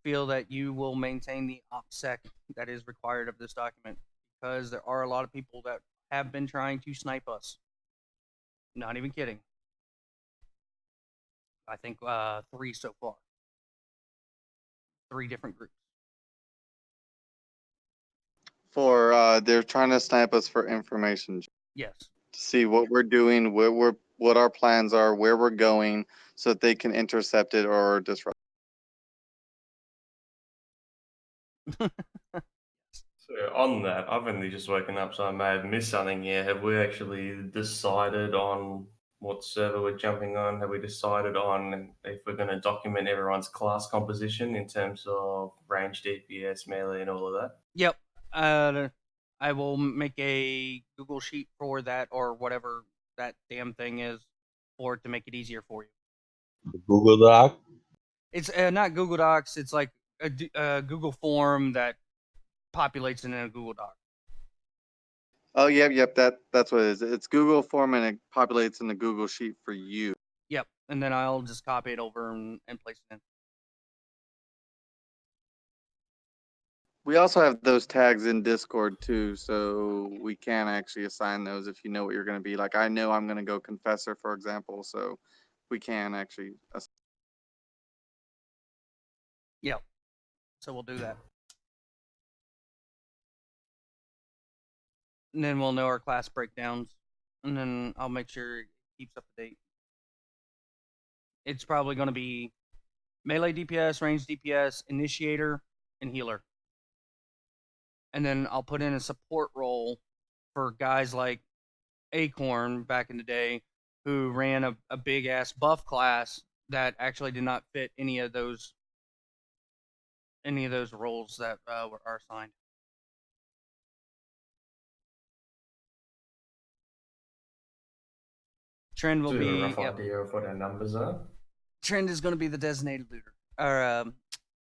feel that you will maintain the OPSEC that is required of this document, because there are a lot of people that have been trying to snipe us. Not even kidding. I think 3 so far. 3 different groups. For they're trying to snipe us for information. Yes. To see what we're doing, what our plans are, where we're going, so that they can intercept it or disrupt. So on that, I've only just woken up, so I may have missed something here. Have we actually decided on what server we're jumping on? Have we decided on if we're going to document everyone's class composition in terms of range, DPS, melee, and all of that? Yep. I will make a Google sheet for that, or whatever that damn thing is, for it to make it easier for you. Google Doc? It's not Google Docs. It's like a Google form that populates in a Google Doc. Oh, yep. That's what it is. It's Google form and it populates in the Google sheet for you. Yep. And then I'll just copy it over and place it in. We also have those tags in Discord too, so we can actually assign those if you know what you're going to be. Like I know I'm going to go Confessor, for example, so we can actually. Yep. So we'll do that. And then we'll know our class breakdowns, and then I'll make sure it keeps up to date. It's probably going to be melee DPS, range DPS, initiator, and healer. And then I'll put in a support role for guys like Acorn back in the day, who ran a big ass buff class that actually did not fit any of those roles that are assigned. Trend will Do be you have a rough idea of what our numbers are? Trend is going to be the designated looter or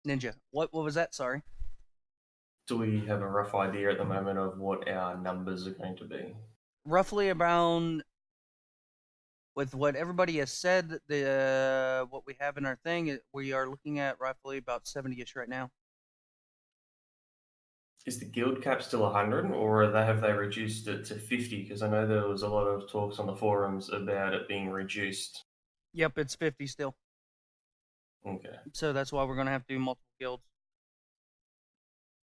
ninja. What was that? Sorry. Do we have a rough idea at the moment of what our numbers are going to be? Roughly around, with what everybody has said, the what we have in our thing, we are looking at roughly about 70-ish right now. Is the guild cap still 100, or have they reduced it to 50? Because I know there was a lot of talks on the forums about it being reduced. Yep, it's 50 still. Okay. So that's why we're going to have to do multiple guilds.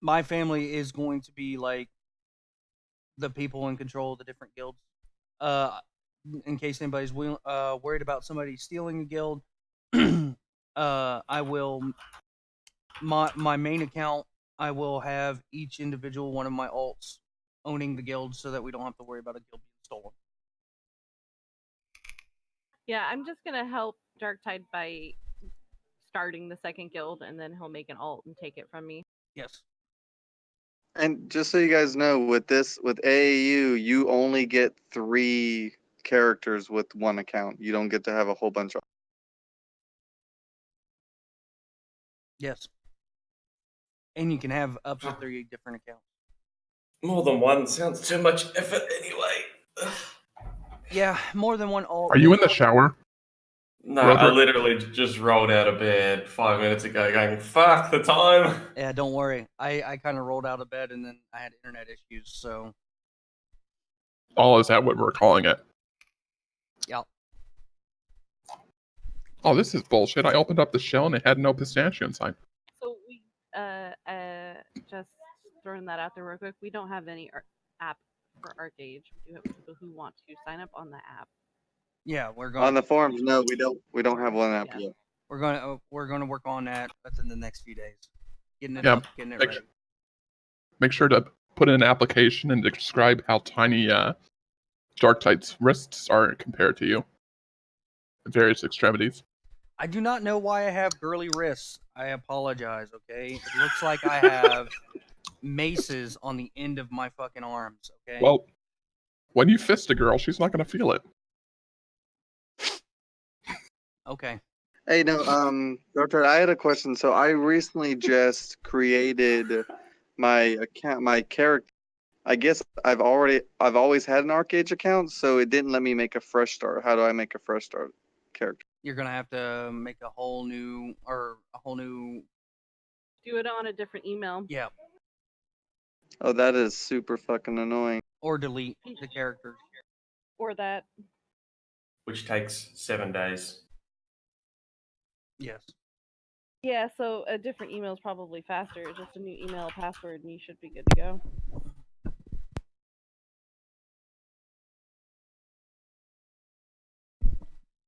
My family is going to be like the people in control of the different guilds. In case anybody's worried about somebody stealing a guild, I will my main account. I will have each individual one of my alts owning the guild, so that we don't have to worry about a guild being stolen. Yeah, I'm just gonna help Darktide by starting the second guild, and then he'll make an alt and take it from me. Yes. And just so you guys know, with AAU, you only get 3 characters with one account. You don't get to have a whole bunch of. Yes. And you can have up to 3 different accounts. More than one sounds too much effort anyway. Ugh. Yeah, more than one alt. Are you in the shower? No, I Roderick? literally just rolled out of bed 5 minutes ago going, fuck the time. Yeah, don't worry. I kind of rolled out of bed and then I had internet issues, so. Oh, is that what we're calling it? Yeah. Oh, this is bullshit. I opened up the shell and it had no pistachio inside. So we just throwing that out there real quick. We don't have any app for ArcAge. We do have people who want to sign up on the app. Yeah, we're going On the forums, no, we don't have one app Yeah. yet. we're going to work on that within the next few days. Getting it Yeah, up, getting it make ready. Make sure to put in an application and describe how tiny Darktide's wrists are compared to you. At various extremities. I do not know why I have girly wrists. I apologize, okay? It looks like I have maces on the end of my fucking arms, okay? Well, when you fist a girl, she's not going to feel it. Okay. Hey, no, Doctor, I had a question. So I recently just created my account, my character. I guess I've always had an ArcAge account, so it didn't let me make a fresh start. How do I make a fresh start character? You're going to have to make a whole new. Do it on a different email. Yeah. Oh, that is super fucking annoying. Or delete the characters. Or that. Which takes 7 days. Yes. Yeah, so a different email is probably faster. Just a new email password, and you should be good to go.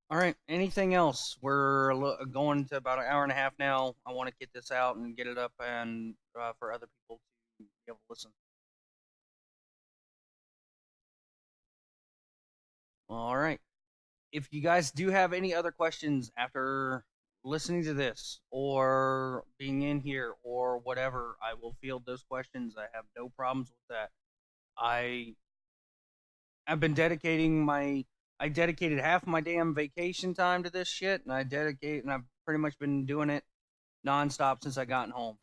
All right. Anything else? We're going to about an hour and a half now. I want to get this out and get it up and for other people to be able to listen. All right. If you guys do have any other questions after listening to this or being in here or whatever, I will field those questions. I have no problems with that. I've been I dedicated half my damn vacation time to this shit, and I've pretty much been doing it nonstop since I gotten home.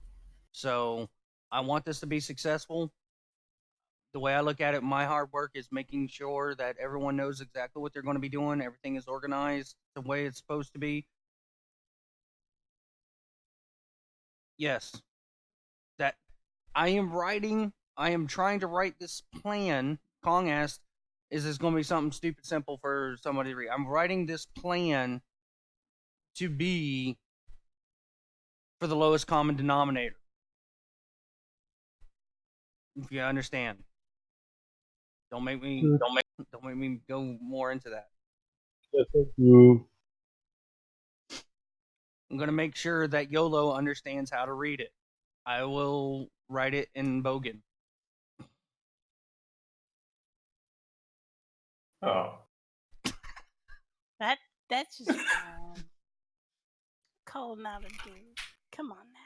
So I want this to be successful. The way I look at it, my hard work is making sure that everyone knows exactly what they're going to be doing. Everything is organized the way it's supposed to be. Yes. That I am trying to write this plan. Kong asked, is this going to be something stupid simple for somebody to read? I'm writing this plan to be for the lowest common denominator. If you understand. Don't make me go more into that. Yes, thank you. I'm going to make sure that YOLO understands how to read it. I will write it in Bogan. Oh. That's just call him out a dude. Come on now.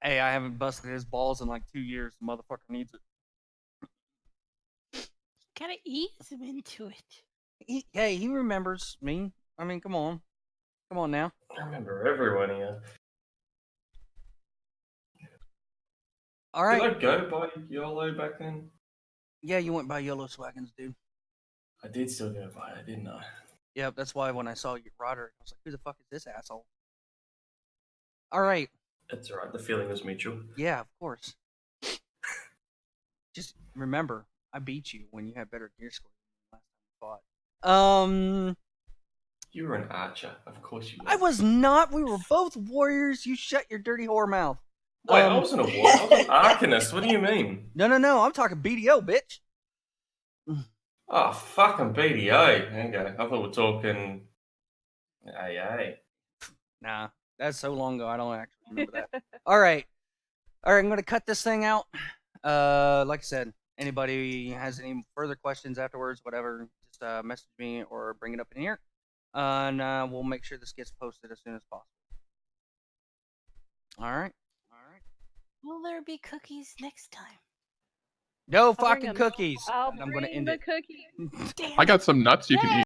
Hey, I haven't busted his balls in like 2 years. The motherfucker needs it. Gotta ease him into it. He remembers me. I mean, come on. Come on now. I remember everyone here. All right. Did I go by YOLO back then? Yeah, you went by YOLO Swaggins, dude. I did still go by it, didn't I? Yep, that's why when I saw you, Roderick, I was like, who the fuck is this asshole? All right. That's alright, the feeling was mutual. Yeah, of course. Just remember, I beat you when you had better gear score than last time we fought. You were an archer, of course you were. I was not. We were both warriors. You shut your dirty whore mouth. Wait, I wasn't a warrior. I was an arcanist. What do you mean? No. I'm talking BDO, bitch. Oh, fucking BDO. Okay, I thought we were talking AA. Nah, that's so long ago. I don't actually remember that. All right. I'm going to cut this thing out. Like I said, anybody has any further questions afterwards, whatever, just message me or bring it up in here. and we'll make sure this gets posted as soon as possible. All right. Will there be cookies next time? No I'll bring fucking 'em. cookies. I'll And I'm gonna bring end the it. cookies. I got some nuts you can eat.